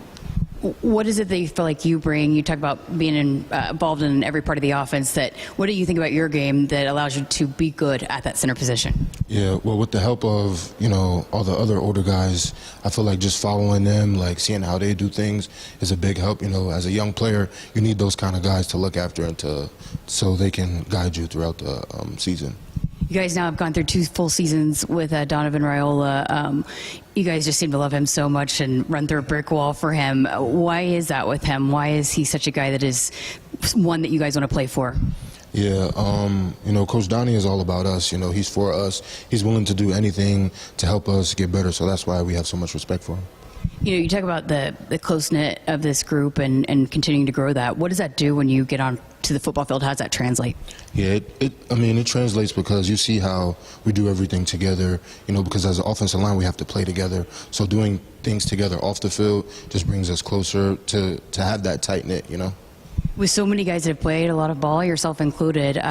What is it that you feel like you bring? You talk about being involved in every part of the offense. What do you think about your game that allows you to be good at that center position? Yeah, well, with the help of, all the other older guys, I feel like just following them, seeing how they do things is a big help. As a young player, you need those kind of guys to look after and so they can guide you throughout the season. You guys now have gone through 2 full seasons with Donovan Raiola. You guys just seem to love him so much and run through a brick wall for him. Why is that with him? Why is he such a guy that is one that you guys want to play for? Yeah, Coach Donnie is all about us. He's for us. He's willing to do anything to help us get better, so that's why we have so much respect for him. You talk about the close-knit of this group and continuing to grow that. What does that do when you get on to the football field? How does that translate? Yeah, it translates because you see how we do everything together, because as an offensive line, we have to play together. So doing things together off the field just brings us closer to have that tight-knit, With so many guys that have played a lot of ball, yourself included,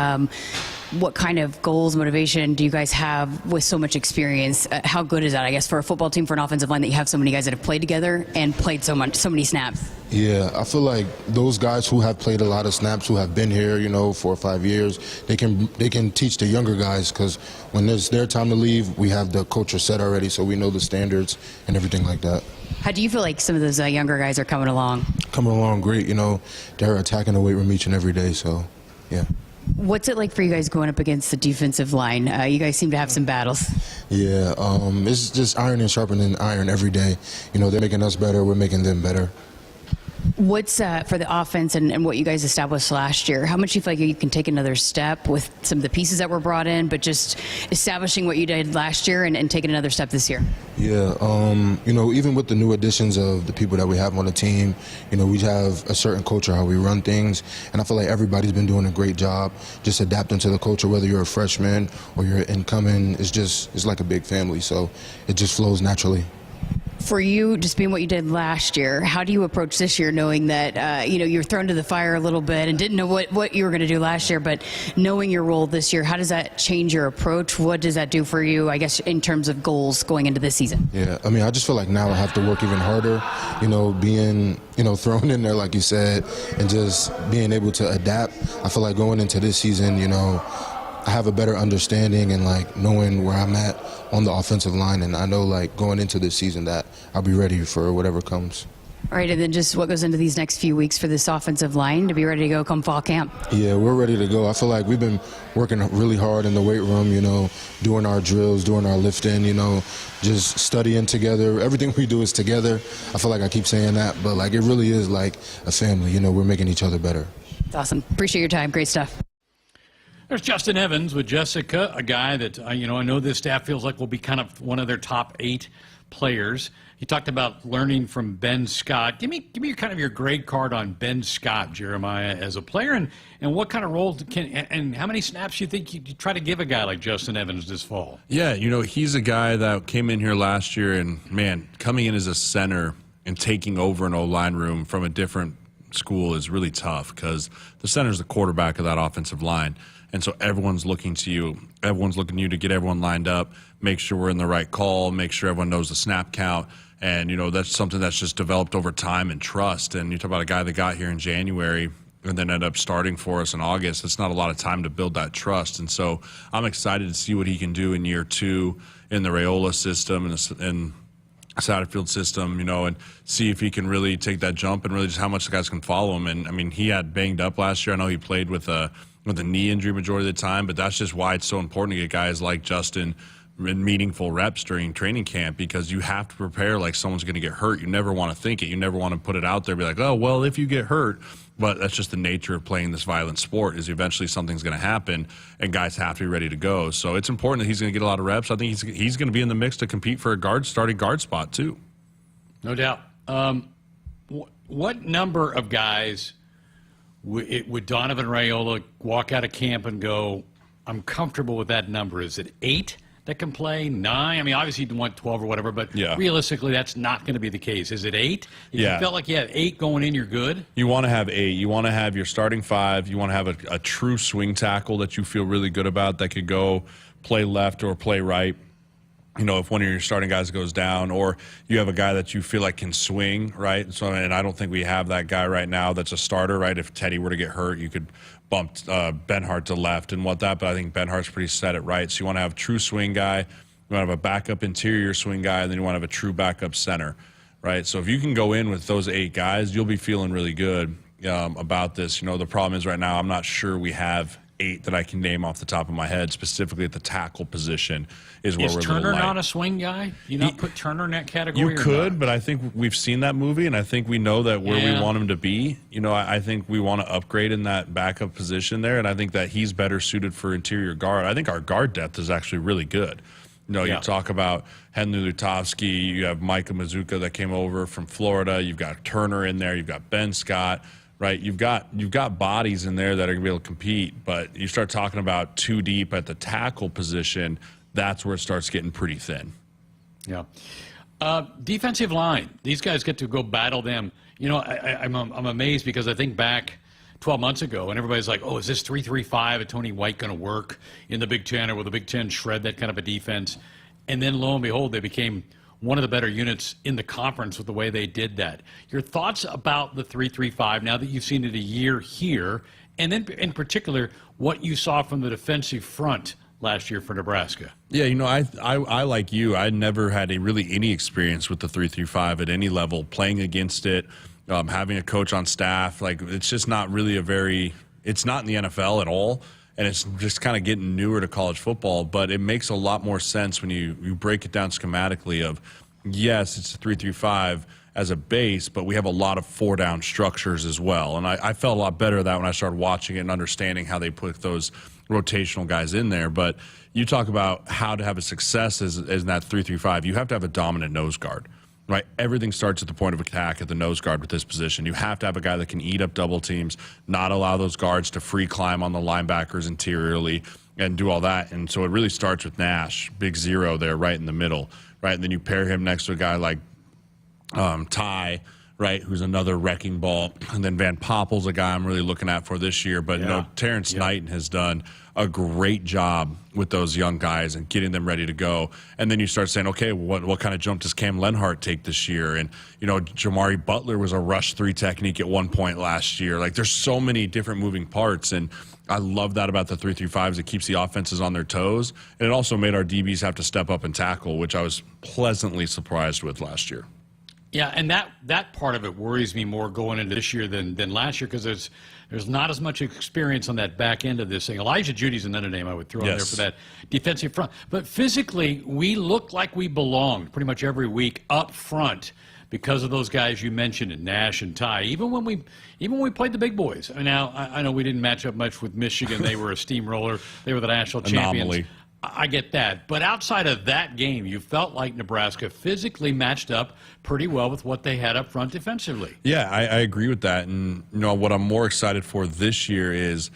what kind of goals, motivation do you guys have with so much experience? How good is that, I guess, for a football team, for an offensive line, that you have so many guys that have played together and played so many snaps? Yeah, I feel like those guys who have played a lot of snaps, who have been here, 4 or 5 years, they can teach the younger guys, because when it's their time to leave, we have the culture set already, so we know the standards and everything like that. How do you feel like some of those younger guys are coming along? Coming along great, they're attacking the weight room each and every day, so yeah. What's it like for you guys going up against the defensive line? You guys seem to have some battles. Yeah, it's just iron and sharpening iron every day. They're making us better, we're making them better. What's for the offense and what you guys established last year? How much do you feel like you can take another step with some of the pieces that were brought in, but just establishing what you did last year and taking another step this year? Yeah, even with the new additions of the people that we have on the team, we have a certain culture, how we run things, and I feel like everybody's been doing a great job just adapting to the culture, whether you're a freshman or you're incoming. It's like a big family, so it just flows naturally. For you, just being what you did last year, how do you approach this year, knowing that you're thrown to the fire a little bit and didn't know what you were going to do last year, but knowing your role this year, how does that change your approach? What does that do for you, I guess, in terms of goals going into this season? Yeah, I just feel like now I have to work even harder, being thrown in there, like you said, and just being able to adapt. I feel like going into this season, I have a better understanding and knowing where I'm at on the offensive line, and I know going into this season that I'll be ready for whatever comes. All right, and then just what goes into these next few weeks for this offensive line to be ready to go come fall camp? Yeah, we're ready to go. I feel like we've been working really hard in the weight room, doing our drills, doing our lifting, just studying together. Everything we do is together. I feel like I keep saying that, but it really is like a family. We're making each other better. That's awesome. Appreciate your time. Great stuff. There's Justin Evans with Jessica, a guy that, I know this staff feels like will be kind of one of their top 8 players. He talked about learning from Ben Scott. Give me kind of your grade card on Ben Scott, Jeremiah, as a player, and what kind of role and how many snaps you think you try to give a guy like Justin Evans this fall? Yeah, he's a guy that came in here last year, and, man, coming in as a center and taking over an O-line room from a different school is really tough, because the center's the quarterback of that offensive line. And so everyone's looking to you. Everyone's looking to you to get everyone lined up, make sure we're in the right call, make sure everyone knows the snap count. And, that's something that's just developed over time and trust. And you talk about a guy that got here in January and then ended up starting for us in August. It's not a lot of time to build that trust. And so I'm excited to see what he can do in year 2 in the Raiola system and Satterfield system, and see if he can really take that jump and really just how much the guys can follow him. And, he had banged up last year. I know he played with a knee injury majority of the time, but that's just why it's so important to get guys like Justin in meaningful reps during training camp, because you have to prepare like someone's going to get hurt. You never want to think it. You never want to put it out there, be like, oh, well, if you get hurt. But that's just the nature of playing this violent sport, is eventually something's going to happen, and guys have to be ready to go. So it's important that he's going to get a lot of reps. I think he's going to be in the mix to compete for a starting guard spot too. No doubt. What number of guys would Donovan Raiola walk out of camp and go, I'm comfortable with that number? Is it 8 that can play, 9? I mean, obviously you'd want 12 or whatever, but realistically that's not going to be the case. Is it 8? If you felt like you had 8 going in, you're good? You want to have 8. You want to have your starting 5. You want to have a true swing tackle that you feel really good about, that could go play left or play right. If one of your starting guys goes down, or you have a guy that you feel like can swing, right? So, and I don't think we have that guy right now that's a starter, right? If Teddy were to get hurt, you could bump Benhart to left and whatnot, but I think Benhart's pretty set at right. So you want to have a true swing guy, you want to have a backup interior swing guy, and then you want to have a true backup center, right? So if you can go in with those 8 guys, you'll be feeling really good about this. The problem is right now I'm not sure we have 8 that I can name off the top of my head, specifically at the tackle position, is where we're a little light. Is Turner not a swing guy? You not put Turner in that category? You could, but I think we've seen that movie, and I think we know that where we want him to be. I think we want to upgrade in that backup position there, and I think that he's better suited for interior guard. I think our guard depth is actually really good. You talk about Henry Lutovsky, you have Micah Mazuka that came over from Florida, you've got Turner in there, you've got Ben Scott, right? You've got bodies in there that are going to be able to compete, but you start talking about too deep at the tackle position, that's where it starts getting pretty thin. Yeah. Defensive line, these guys get to go battle them. You know, I'm amazed because I think back 12 months ago, and everybody's like, oh, is this 3-3-5 at Tony White going to work in the Big Ten, or will the Big Ten shred that kind of a defense? And then lo and behold, they became one of the better units in the conference with the way they did that. Your thoughts about the 3-3-5 now that you've seen it a year here, and then in particular what you saw from the defensive front last year for Nebraska? Yeah, you know, I like you, I never had any experience with the 3-3-5 at any level, playing against it, having a coach on staff. Like, it's just not really it's not in the NFL at all. And it's just kind of getting newer to college football, but it makes a lot more sense when you break it down schematically of, yes, it's a 3-3-5 as a base, but we have a lot of 4-down structures as well. And I felt a lot better of that when I started watching it and understanding how they put those rotational guys in there. But you talk about how to have a success as in that 3-3-5, you have to have a dominant nose guard. Right, everything starts at the point of attack at the nose guard with this position. You have to have a guy that can eat up double teams, not allow those guards to free climb on the linebackers interiorly and do all that. And so it really starts with Nash, big zero there right in the middle, right? And then you pair him next to a guy like Ty, right, who's another wrecking ball. And then Van Poppel's a guy I'm really looking at for this year. But no, Terrence Knighton has done a great job with those young guys and getting them ready to go. And then you start saying, okay, what kind of jump does Cam Lenhart take this year? And, you know, Jamari Butler was a rush 3 technique at one point last year. Like, there's so many different moving parts. And I love that about the 3-3-5s. It keeps the offenses on their toes. And it also made our DBs have to step up and tackle, which I was pleasantly surprised with last year. Yeah, and that part of it worries me more going into this year than last year, because there's not as much experience on that back end of this thing. Elijah Judy's another name I would throw in there for that defensive front. But physically, we looked like we belonged pretty much every week up front because of those guys you mentioned, Nash and Ty. Even when we played the big boys. Now, I know we didn't match up much with Michigan. They were a steamroller. They were the national champions. Anomaly. I get that. But outside of that game, you felt like Nebraska physically matched up pretty well with what they had up front defensively. Yeah, I agree with that. And, you know, what I'm more excited for this year is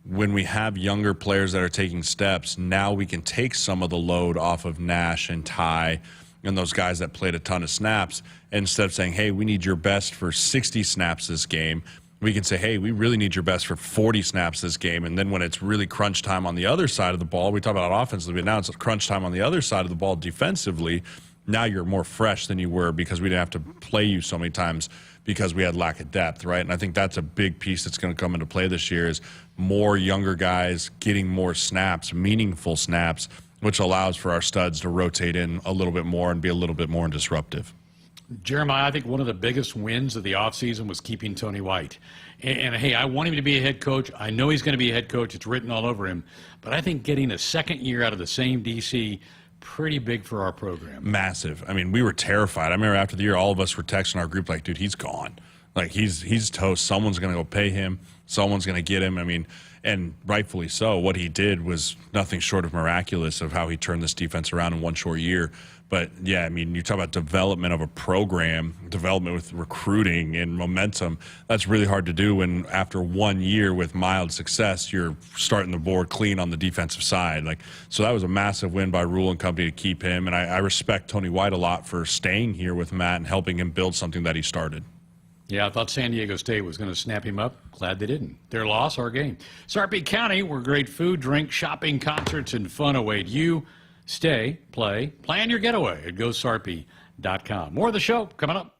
when we have younger players that are taking steps, now we can take some of the load off of Nash and Ty and those guys that played a ton of snaps. And instead of saying, hey, we need your best for 60 snaps this game, we can say, hey, we really need your best for 40 snaps this game. And then when it's really crunch time on the other side of the ball, we talk about offensively, but now it's crunch time on the other side of the ball defensively. Now you're more fresh than you were because we didn't have to play you so many times because we had lack of depth, right? And I think that's a big piece that's going to come into play this year is more younger guys getting more snaps, meaningful snaps, which allows for our studs to rotate in a little bit more and be a little bit more disruptive. Jeremiah, I think one of the biggest wins of the offseason was keeping Tony White. And, hey, I want him to be a head coach. I know he's going to be a head coach. It's written all over him. But I think getting a second year out of the same DC, pretty big for our program. Massive. I mean, we were terrified. I remember after the year, all of us were texting our group like, dude, he's gone. Like, he's toast. Someone's going to go pay him. Someone's going to get him. I mean, and rightfully so. What he did was nothing short of miraculous of how he turned this defense around in one short year. But, yeah, I mean, you talk about development of a program, development with recruiting and momentum. That's really hard to do when after 1 year with mild success, you're starting the board clean on the defensive side. Like, so that was a massive win by Rule and Company to keep him. And I respect Tony White a lot for staying here with Matt and helping him build something that he started. Yeah, I thought San Diego State was going to snap him up. Glad they didn't. Their loss, our gain. Sarpy County, where great food, drink, shopping, concerts, and fun await you. Stay, play, plan your getaway at GoSarpy.com. More of the show coming up.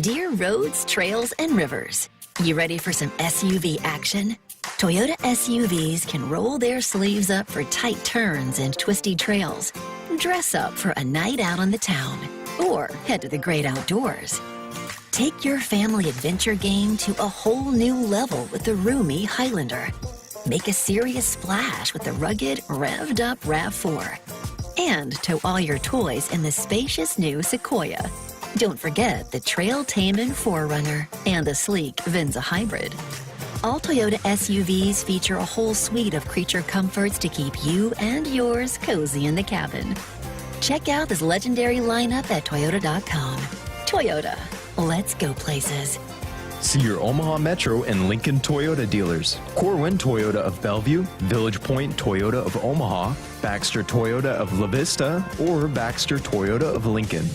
Dear roads, trails, and rivers, you ready for some SUV action? Toyota SUVs can roll their sleeves up for tight turns and twisty trails. Dress up for a night out on the town or head to the great outdoors. Take your family adventure game to a whole new level with the roomy Highlander. Make a serious splash with the rugged, revved-up RAV4. And tow all your toys in the spacious new Sequoia. Don't forget the Trail-Tamin 4Runner and the sleek Venza Hybrid. All Toyota SUVs feature a whole suite of creature comforts to keep you and yours cozy in the cabin. Check out this legendary lineup at Toyota.com. Toyota, let's go places. See your Omaha Metro and Lincoln Toyota dealers. Corwin Toyota of Bellevue, Village Point Toyota of Omaha, Baxter Toyota of La Vista, or Baxter Toyota of Lincoln.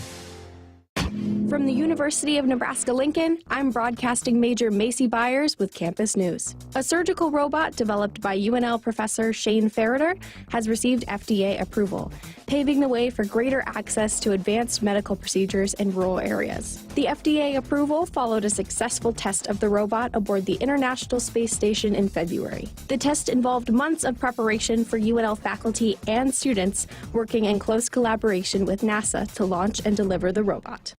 From the University of Nebraska-Lincoln, I'm broadcasting Major Macy Byers with Campus News. A surgical robot developed by UNL professor Shane Ferreter has received FDA approval, paving the way for greater access to advanced medical procedures in rural areas. The FDA approval followed a successful test of the robot aboard the International Space Station in February. The test involved months of preparation for UNL faculty and students working in close collaboration with NASA to launch and deliver the robot.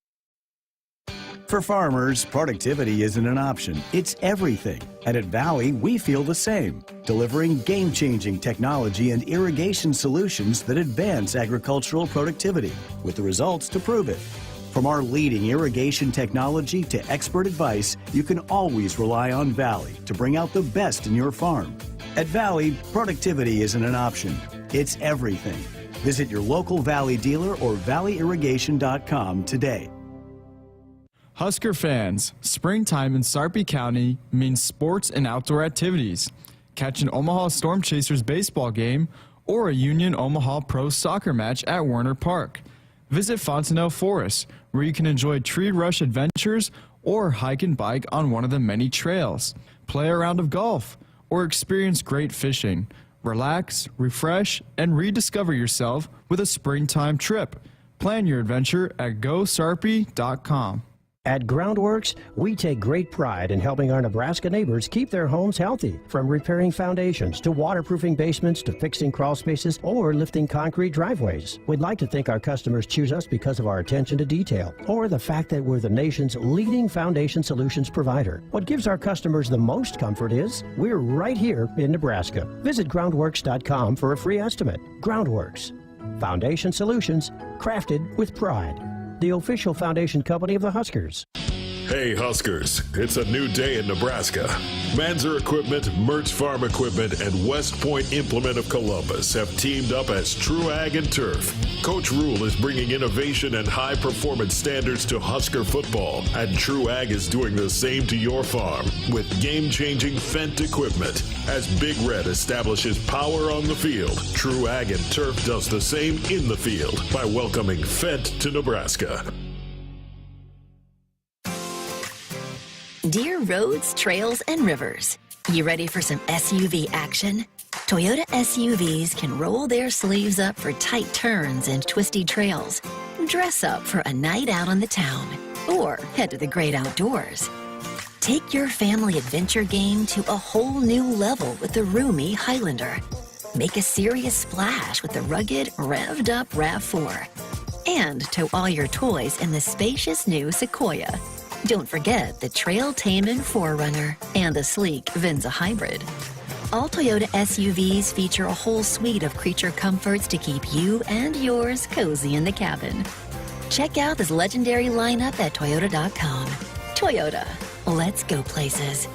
For farmers, productivity isn't an option, it's everything. And at Valley, we feel the same, delivering game-changing technology and irrigation solutions that advance agricultural productivity, with the results to prove it. From our leading irrigation technology to expert advice, you can always rely on Valley to bring out the best in your farm. At Valley, productivity isn't an option, it's everything. Visit your local Valley dealer or valleyirrigation.com today. Husker fans, springtime in Sharpe County means sports and outdoor activities. Catch an Omaha Storm Chasers baseball game or a Union Omaha Pro soccer match at Werner Park. Visit Fontenelle Forest, where you can enjoy tree rush adventures or hike and bike on one of the many trails. Play a round of golf or experience great fishing. Relax, refresh, and rediscover yourself with a springtime trip. Plan your adventure at GoSharpe.com. At Groundworks, we take great pride in helping our Nebraska neighbors keep their homes healthy. From repairing foundations to waterproofing basements to fixing crawl spaces or lifting concrete driveways. We'd like to think our customers choose us because of our attention to detail or the fact that we're the nation's leading foundation solutions provider. What gives our customers the most comfort is we're right here in Nebraska. Visit groundworks.com for a free estimate. Groundworks, foundation solutions crafted with pride. The official foundation company of the Huskers. Hey Huskers, it's a new day in Nebraska. Manzer Equipment, Mertz Farm Equipment, and West Point Implement of Columbus have teamed up as True Ag and Turf. Coach Rule is bringing innovation and high-performance standards to Husker football, and True Ag is doing the same to your farm with game-changing Fendt equipment. As Big Red establishes power on the field, True Ag and Turf does the same in the field by welcoming Fendt to Nebraska. Dear roads, trails, and rivers, you ready for some SUV action? Toyota SUVs can roll their sleeves up for tight turns and twisty trails. Dress up for a night out on the town, or head to the great outdoors. Take your family adventure game to a whole new level with the roomy Highlander. Make a serious splash with the rugged, revved up RAV4. And tow all your toys in the spacious new Sequoia. Don't forget the trail-taming 4Runner and the sleek Venza Hybrid. All Toyota SUVs feature a whole suite of creature comforts to keep you and yours cozy in the cabin. Check out this legendary lineup at Toyota.com. Toyota, let's go places.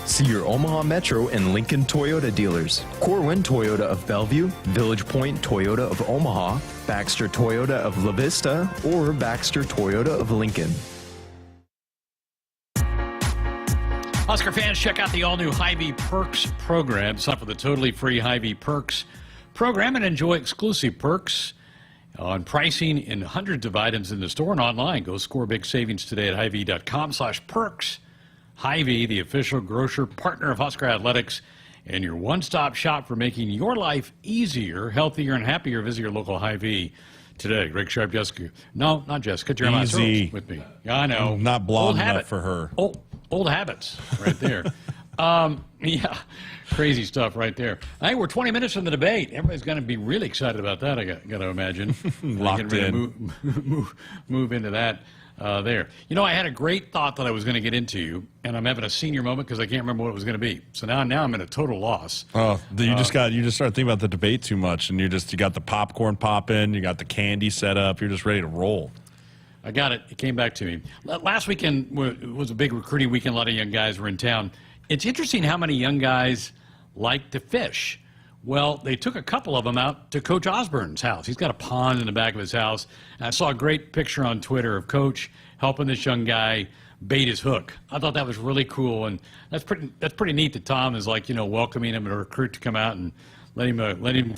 See your Omaha Metro and Lincoln Toyota dealers. Corwin Toyota of Bellevue, Village Point Toyota of Omaha, Baxter Toyota of La Vista, or Baxter Toyota of Lincoln. Husker fans, check out the all-new Hy-Vee Perks program. Sign up for the totally free Hy-Vee Perks program and enjoy exclusive perks on pricing in hundreds of items in the store and online. Go score big savings today at Hy-Vee.com/perks. Hy-Vee, the official grocer partner of Husker Athletics, and your one-stop shop for making your life easier, healthier, and happier. Visit your local Hy-Vee today. Greg Sharpe, Jessica. No, not Jessica. Jeremiah Sirles with me. Yeah, I know. Not blonde enough for her. Old habits right there. Yeah, crazy stuff right there. Hey, we're 20 minutes from the debate. Everybody's going to be really excited about that, I got to imagine. Locked in. Move into that there. You know, I had a great thought that I was going to get into, and I'm having a senior moment because I can't remember what it was going to be. So now I'm in a total loss. Oh, you just started thinking about the debate too much, and you got the popcorn popping, you got the candy set up, you're just ready to roll. I got it. It came back to me. Last weekend was a big recruiting weekend. A lot of young guys were in town. It's interesting how many young guys like to fish. Well, they took a couple of them out to Coach Osborne's house. He's got a pond in the back of his house. And I saw a great picture on Twitter of Coach helping this young guy bait his hook. I thought that was really cool, and that's pretty neat that Tom is welcoming him and a recruit to come out and let him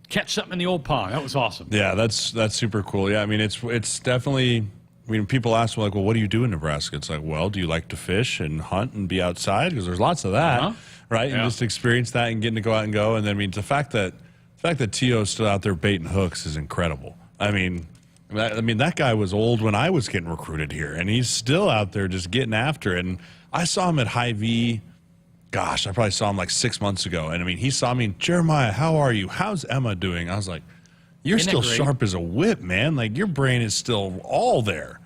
catch something in the old pond. That was awesome. Yeah, that's super cool. Yeah, I mean it's definitely. I mean, people ask me, like, well, what do you do in Nebraska? It's like, well, do you like to fish and hunt and be outside? Because there's lots of that, right? Yeah. And just experience that and getting to go out and go. And then, I mean, the fact that T.O. is still out there baiting hooks is incredible. I mean, that guy was old when I was getting recruited here, and he's still out there just getting after it. And I saw him at Hy-Vee. Gosh, I probably saw him like 6 months ago. And, I mean, he saw me, Jeremiah, how are you? How's Emma doing? I was like, you're still sharp as a whip, man. Like, your brain is still all there.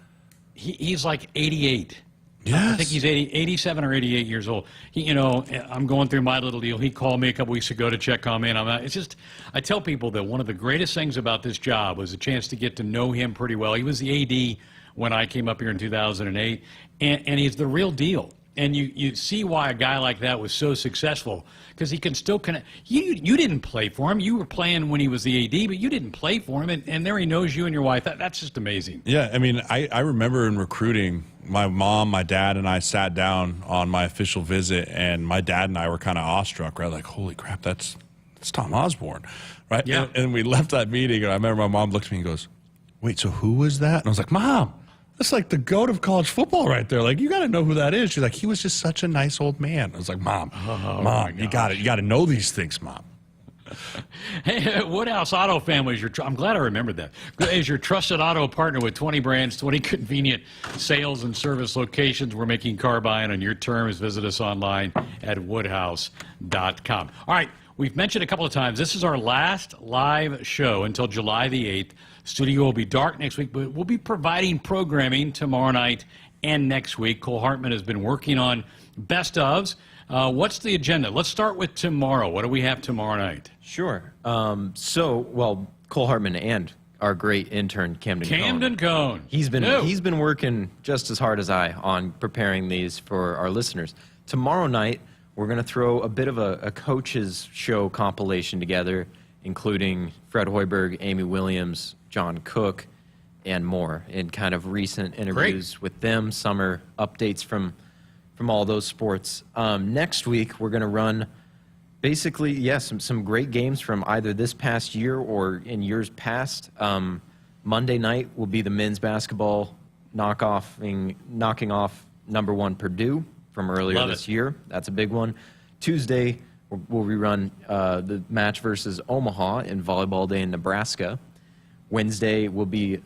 He's like 88. Yes. I think he's 87 or 88 years old. I'm going through my little deal. He called me a couple weeks ago to check on me. And I tell people that one of the greatest things about this job was a chance to get to know him pretty well. He was the AD when I came up here in 2008, and he's the real deal. And you see why a guy like that was so successful, because he can still connect. You didn't play for him. You were playing when he was the AD, but you didn't play for him. And there he knows you and your wife. That's just amazing. Yeah, I mean, I remember in recruiting, my mom, my dad, and I sat down on my official visit, and my dad and I were kind of awestruck, right? Like, holy crap, that's Tom Osborne, right? Yeah. And we left that meeting, and I remember my mom looked at me and goes, wait, so who was that? And I was like, Mom, that's like the GOAT of college football right there. Like, you got to know who that is. She's like, he was just such a nice old man. I was like, Mom, you got to know these things, Mom. Hey, Woodhouse Auto Family I'm glad I remembered that. Is your trusted auto partner with 20 brands, 20 convenient sales and service locations. We're making car buying on your terms. Visit us online at woodhouse.com. All right, we've mentioned a couple of times, this is our last live show until July the 8th. Studio will be dark next week, but we'll be providing programming tomorrow night and next week. Cole Hartman has been working on best ofs. What's the agenda? Let's start with tomorrow. What do we have tomorrow night? Sure. Cole Hartman and our great intern, Camden Cohn. He's been working just as hard as I on preparing these for our listeners. Tomorrow night, we're going to throw a bit of a coaches show compilation together, including Fred Hoiberg, Amy Williams, John Cook, and more, in kind of recent interviews with them, summer updates from all those sports. Next week, we're going to run basically, some great games from either this past year or in years past. Monday night will be the men's basketball knocking off number 1 Purdue from earlier this year. That's a big one. Tuesday, we'll rerun the match versus Omaha in Volleyball Day in Nebraska. Wednesday will be,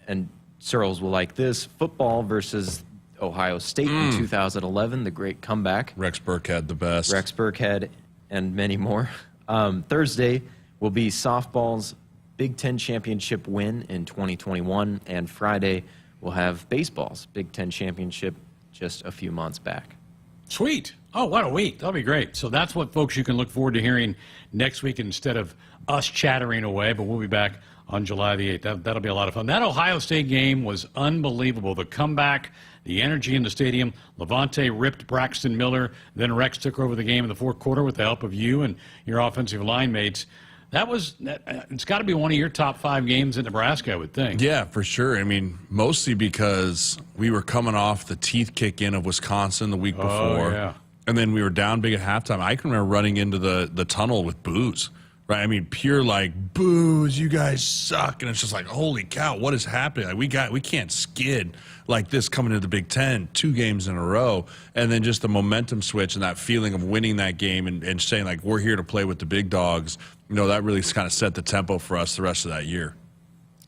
and Sirles will like this, football versus Ohio State in 2011, the great comeback. Rex Burkhead, the best. Rex Burkhead and many more. Thursday will be softball's Big Ten championship win in 2021, and Friday we'll have baseball's Big Ten championship just a few months back. Sweet. Oh, what a week. That'll be great. So that's what, folks, you can look forward to hearing next week instead of us chattering away, but we'll be back on July the 8th. That'll be a lot of fun. That Ohio State game was unbelievable. The comeback, the energy in the stadium. Levante ripped Braxton Miller. Then Rex took over the game in the fourth quarter with the help of you and your offensive line mates. It's got to be one of your top 5 games in Nebraska, I would think. Yeah, for sure. I mean, mostly because we were coming off the teeth kick in of Wisconsin the week before. Yeah. And then we were down big at halftime. I can remember running into the tunnel with boos. Right, I mean, pure like boos. You guys suck, and it's just like, holy cow, what is happening? Like we can't skid like this coming into the Big Ten 2 games in a row, and then just the momentum switch and that feeling of winning that game and saying like we're here to play with the big dogs. That really kind of set the tempo for us the rest of that year.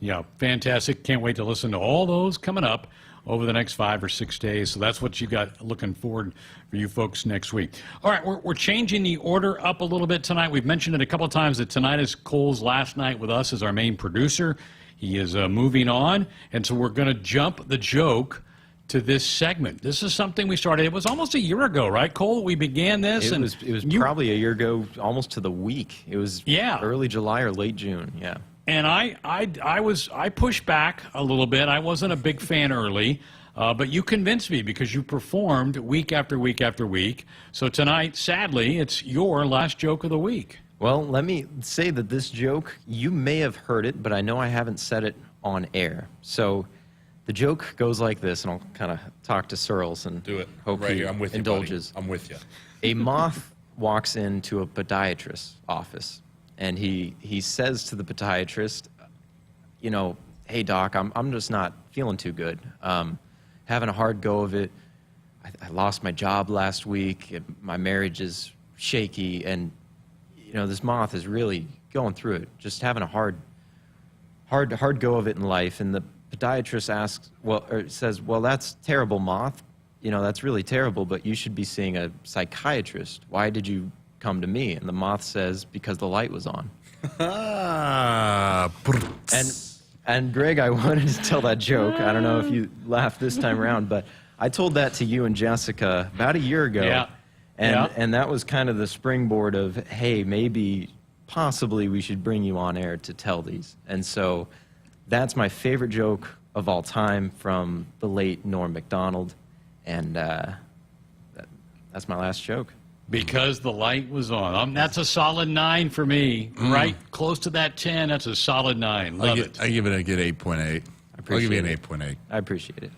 Yeah, fantastic. Can't wait to listen to all those coming up over the next 5 or 6 days. So that's what you got looking forward for you folks next week. All right, we're changing the order up a little bit tonight. We've mentioned it a couple of times that tonight is Cole's last night with us as our main producer. He is moving on, and so we're going to jump the joke to this segment. This is something we started. It was almost a year ago, right, Cole? We began this. It was probably a year ago, almost to the week. It was early July or late June, yeah. And I pushed back a little bit. I wasn't a big fan early, but you convinced me because you performed week after week after week. So tonight, sadly, it's your last joke of the week. Well, let me say that this joke, you may have heard it, but I know I haven't said it on air. So the joke goes like this, and I'll kind of talk to Sirles and do it. Hope Right he here. I'm with indulges. you, buddy. I'm with you. A moth walks into a podiatrist's office, and he says to the podiatrist, you know, hey, doc, I'm just not feeling too good. Having a hard go of it. I lost my job last week. My marriage is shaky, and you know, this moth is really going through it, just having a hard go of it in life. And the podiatrist says, well, that's terrible, moth. You know, that's really terrible, but you should be seeing a psychiatrist. Why did you come to me? And the moth says, because the light was on. And Greg, I wanted to tell that joke. I don't know if you laughed this time around, but I told that to you and Jessica about a year ago. Yeah. And that was kind of the springboard of, hey, possibly we should bring you on air to tell these. And so that's my favorite joke of all time from the late Norm Macdonald. And that's my last joke. Because the light was on. That's a solid 9 for me. Right close to that 10. That's a solid 9. Love it. I give it a good 8.8. I'll give you an 8.8. I appreciate it.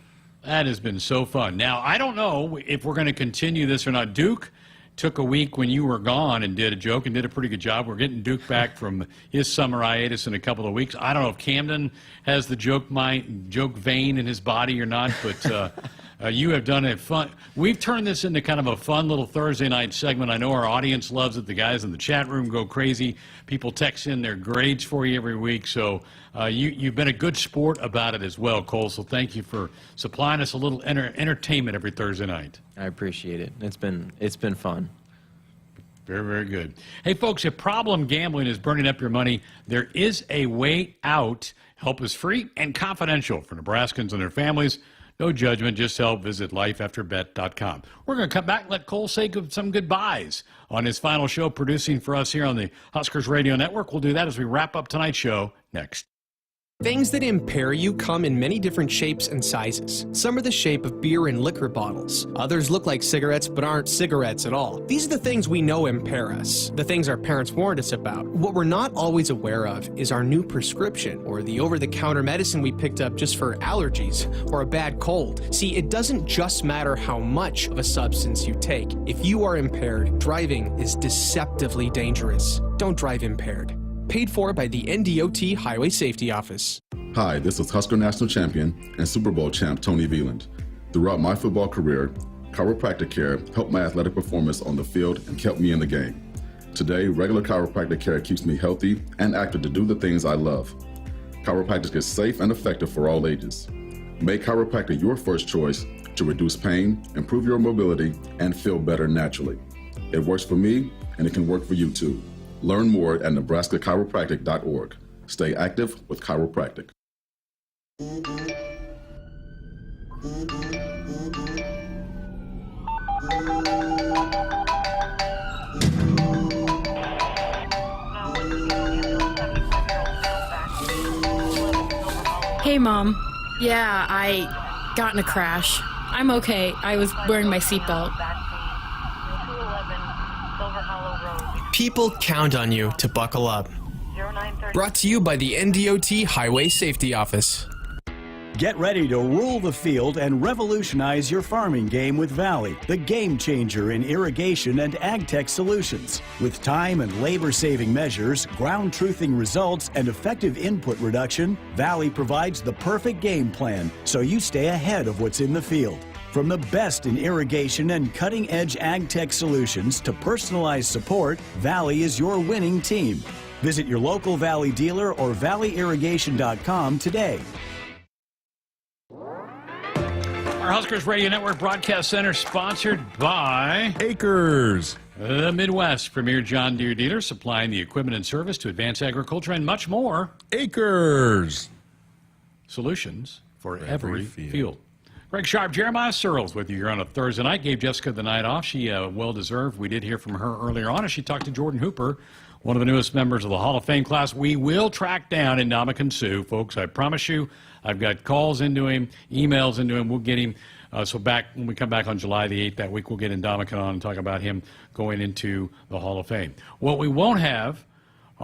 That has been so fun. Now, I don't know if we're going to continue this or not. Duke took a week when you were gone and did a joke and did a pretty good job. We're getting Duke back from his summer hiatus in a couple of weeks. I don't know if Camden has the joke vein in his body or not, but you have done it fun. We've turned this into kind of a fun little Thursday night segment. I know our audience loves it. The guys in the chat room go crazy. People text in their grades for you every week. So you've been a good sport about it as well, Cole. So thank you for supplying us a little entertainment every Thursday night. I appreciate it. It's been fun. Very, very good. Hey, folks, if problem gambling is burning up your money, there is a way out. Help is free and confidential for Nebraskans and their families. No judgment, just help. Visit lifeafterbet.com. We're going to come back and let Cole say some goodbyes on his final show producing for us here on the Huskers Radio Network. We'll do that as we wrap up tonight's show next. Things that impair you come in many different shapes and sizes. Some are the shape of beer and liquor bottles. Others look like cigarettes but aren't cigarettes at all. These are the things we know impair us, the things our parents warned us about. What we're not always aware of is our new prescription, or the over-the-counter medicine we picked up just for allergies or a bad cold. See, it doesn't just matter how much of a substance you take. If you are impaired, driving is deceptively dangerous. Don't drive impaired. Paid for by the NDOT Highway Safety Office. Hi, this is Husker National Champion and Super Bowl champ Tony Veland. Throughout my football career, chiropractic care helped my athletic performance on the field and kept me in the game. Today, regular chiropractic care keeps me healthy and active to do the things I love. Chiropractic is safe and effective for all ages. Make chiropractic your first choice to reduce pain, improve your mobility, and feel better naturally. It works for me, and it can work for you too. Learn more at nebraska-chiropractic.org. Stay active with chiropractic. Hey, Mom. Yeah, I got in a crash. I'm okay. I was wearing my seatbelt. People count on you to buckle up. Brought to you by the NDOT Highway Safety Office. Get ready to rule the field and revolutionize your farming game with Valley, the game changer in irrigation and ag tech solutions. With time and labor-saving measures, ground-truthing results, and effective input reduction, Valley provides the perfect game plan so you stay ahead of what's in the field. From the best in irrigation and cutting-edge ag tech solutions to personalized support, Valley is your winning team. Visit your local Valley dealer or valleyirrigation.com today. Our Huskers Radio Network Broadcast Center sponsored by Akrs, the Midwest premier John Deere dealer, supplying the equipment and service to advance agriculture and much more. Akrs, solutions for every field. Greg Sharpe, Jeremiah Sirles with you here on a Thursday night. Gave Jessica the night off. She well-deserved. We did hear from her earlier on as she talked to Jordan Hooper, one of the newest members of the Hall of Fame class. We will track down Ndamukong Suh, folks. I promise you. I've got calls into him, emails into him. We'll get him So when we come back on July the 8th that week, we'll get Ndamukong on and talk about him going into the Hall of Fame. What we won't have,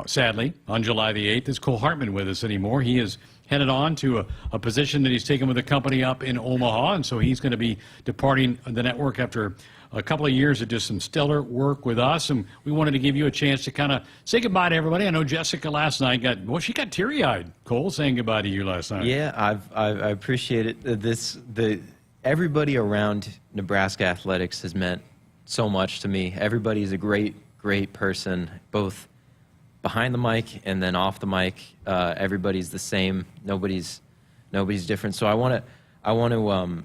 sadly, on July the 8th is Cole Hartman with us anymore. He is headed on to a position that he's taken with the company up in Omaha, and so he's going to be departing the network after a couple of years of just some stellar work with us, and we wanted to give you a chance to kind of say goodbye to everybody. I know Jessica last night she got teary-eyed, Cole, saying goodbye to you last night. Yeah, I appreciate it. Everybody around Nebraska Athletics has meant so much to me. Everybody's a great person, both behind the mic and then off the mic. Everybody's the same. Nobody's different. So I want to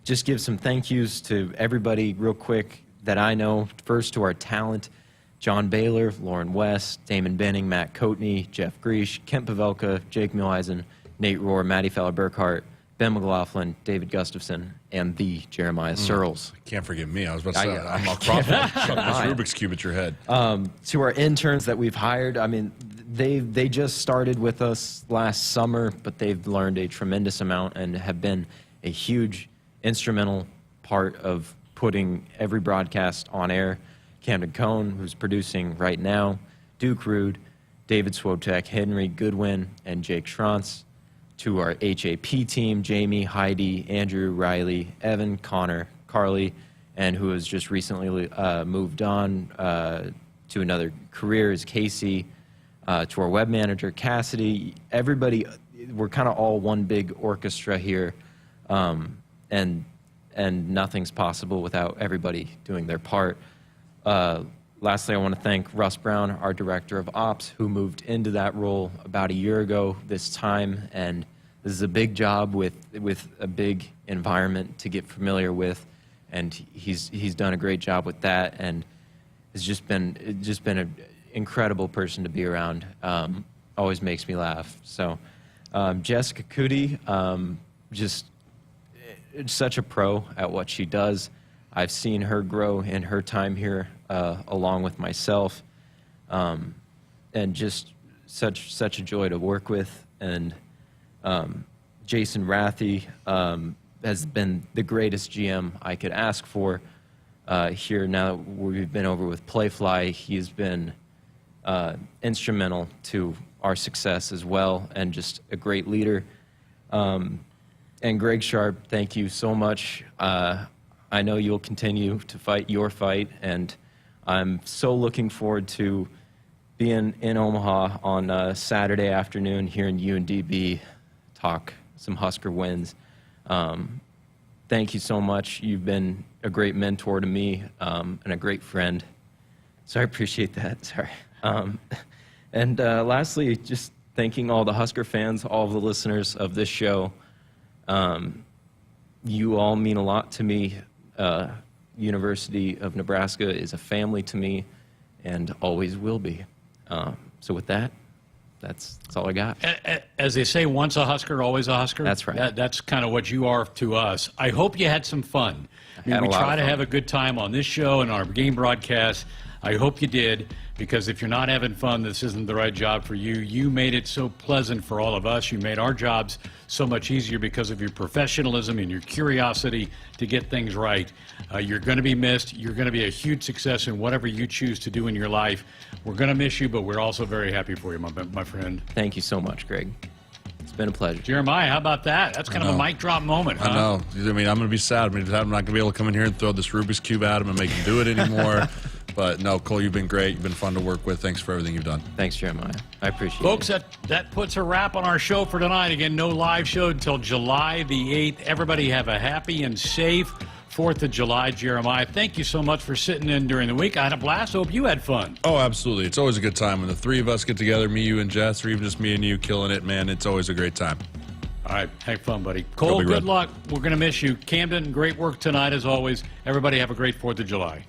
just give some thank yous to everybody real quick that I know. First to our talent, John Baylor, Lauren West, Damon Benning, Matt Coatney, Jeff Griesch, Kent Pavelka, Jake Mueisen, Nate Rohr, Maddie Feller-Burkhart, Ben McLaughlin, David Gustafson, and the Jeremiah Sirles. Can't forget me. I was about to say, I'm across this Rubik's Cube at your head. To our interns that we've hired, I mean, they just started with us last summer, but they've learned a tremendous amount and have been a huge instrumental part of putting every broadcast on air. Camden Cohn, who's producing right now, Duke Rude, David Swotek, Henry Goodwin, and Jake Schrantz. To our HAP team, Jamie, Heidi, Andrew, Riley, Evan, Connor, Carly, and who has just recently moved on to another career is Casey. To our web manager, Cassidy. Everybody, we're kind of all one big orchestra here. And nothing's possible without everybody doing their part. Lastly, I want to thank Russ Brown, our Director of Ops, who moved into that role about a year ago this time, and this is a big job with a big environment to get familiar with, and he's done a great job with that, and has just been an incredible person to be around. Always makes me laugh. So Jessica Cootie, just such a pro at what she does. I've seen her grow in her time here, along with myself, and just such a joy to work with. And Jason Rathie has been the greatest GM I could ask for here. Now that we've been over with Playfly, he's been instrumental to our success as well, and just a great leader. And Greg Sharpe, thank you so much. I know you'll continue to fight your fight, and I'm so looking forward to being in Omaha on Saturday afternoon here in UNDB, talk some Husker wins. Thank you so much. You've been a great mentor to me and a great friend. So I appreciate that. Sorry. And lastly, just thanking all the Husker fans, all of the listeners of this show. You all mean a lot to me. University of Nebraska is a family to me and always will be. So with that, that's all I got. As they say, once a Husker, always a Husker. That's right. That's kind of what you are to us. I hope you had some fun. I mean, we try to have a good time on this show and our game broadcast. I hope you did, because if you're not having fun, this isn't the right job for you. You made it so pleasant for all of us. You made our jobs so much easier because of your professionalism and your curiosity to get things right. You're going to be missed. You're going to be a huge success in whatever you choose to do in your life. We're going to miss you, but we're also very happy for you, my friend. Thank you so much, Greg. It's been a pleasure. Jeremiah, how about that? That's kind of a mic drop moment, huh? I know. I mean, I'm going to be sad. I'm not going to be able to come in here and throw this Rubik's Cube at him and make him do it anymore. But no, Cole, you've been great. You've been fun to work with. Thanks for everything you've done. Thanks, Jeremiah. I appreciate it. Folks, that puts a wrap on our show for tonight. Again, no live show until July the 8th. Everybody have a happy and safe 4th of July, Jeremiah. Thank you so much for sitting in during the week. I had a blast. Hope you had fun. Oh, absolutely. It's always a good time when the three of us get together, me, you, and Jess, or even just me and you killing it, man. It's always a great time. All right. Have fun, buddy. Cole, good luck. We're going to miss you. Camden, great work tonight as always. Everybody have a great 4th of July.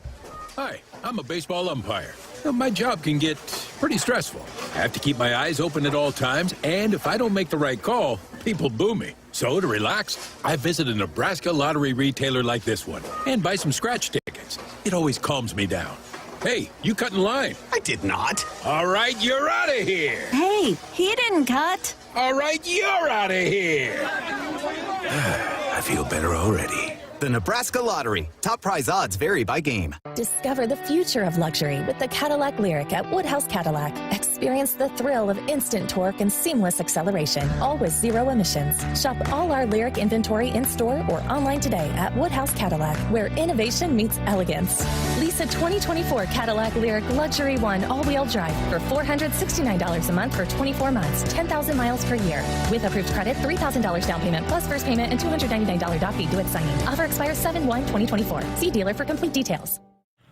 Hi, I'm a baseball umpire. My job can get pretty stressful. I have to keep my eyes open at all times, and if I don't make the right call, people boo me. So to relax, I visit a Nebraska lottery retailer like this one and buy some scratch tickets. It always calms me down. Hey, you cut in line. I did not. All right, you're out of here. Hey, he didn't cut. All right, you're out of here. I feel better already. The Nebraska Lottery. Top prize odds vary by game. Discover the future of luxury with the Cadillac Lyric at Woodhouse Cadillac. Experience the thrill of instant torque and seamless acceleration, all with zero emissions. Shop all our Lyric inventory in-store or online today at Woodhouse Cadillac, where innovation meets elegance. Lease a 2024 Cadillac Lyric Luxury One all-wheel drive for $469 a month for 24 months, 10,000 miles per year. With approved credit, $3,000 down payment plus first payment and $299 doc fee due at signing. Offer expires 7/1/2024. See dealer for complete details.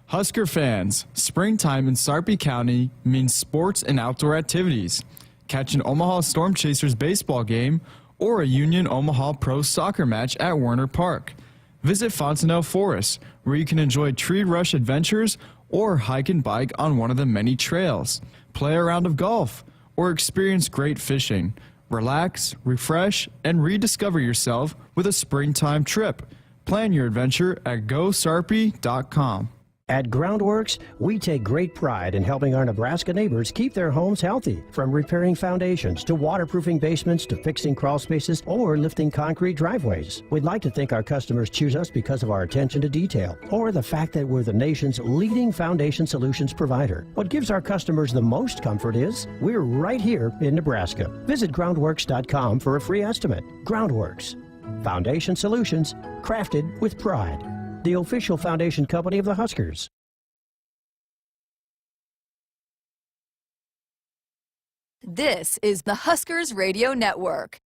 Husker fans, springtime in Sharpe County means sports and outdoor activities. Catch an Omaha Storm Chasers baseball game or a Union Omaha Pro soccer match at Werner Park. Visit Fontenelle Forest, where you can enjoy tree rush adventures or hike and bike on one of the many trails. Play a round of golf or experience great fishing. Relax, refresh, and rediscover yourself with a springtime trip. Plan your adventure at GoSarpy.com. At Groundworks, we take great pride in helping our Nebraska neighbors keep their homes healthy. From repairing foundations to waterproofing basements to fixing crawl spaces or lifting concrete driveways. We'd like to think our customers choose us because of our attention to detail or the fact that we're the nation's leading foundation solutions provider. What gives our customers the most comfort is we're right here in Nebraska. Visit groundworks.com for a free estimate. Groundworks. Foundation solutions crafted with pride. The official foundation company of the Huskers. This is the Huskers Radio Network.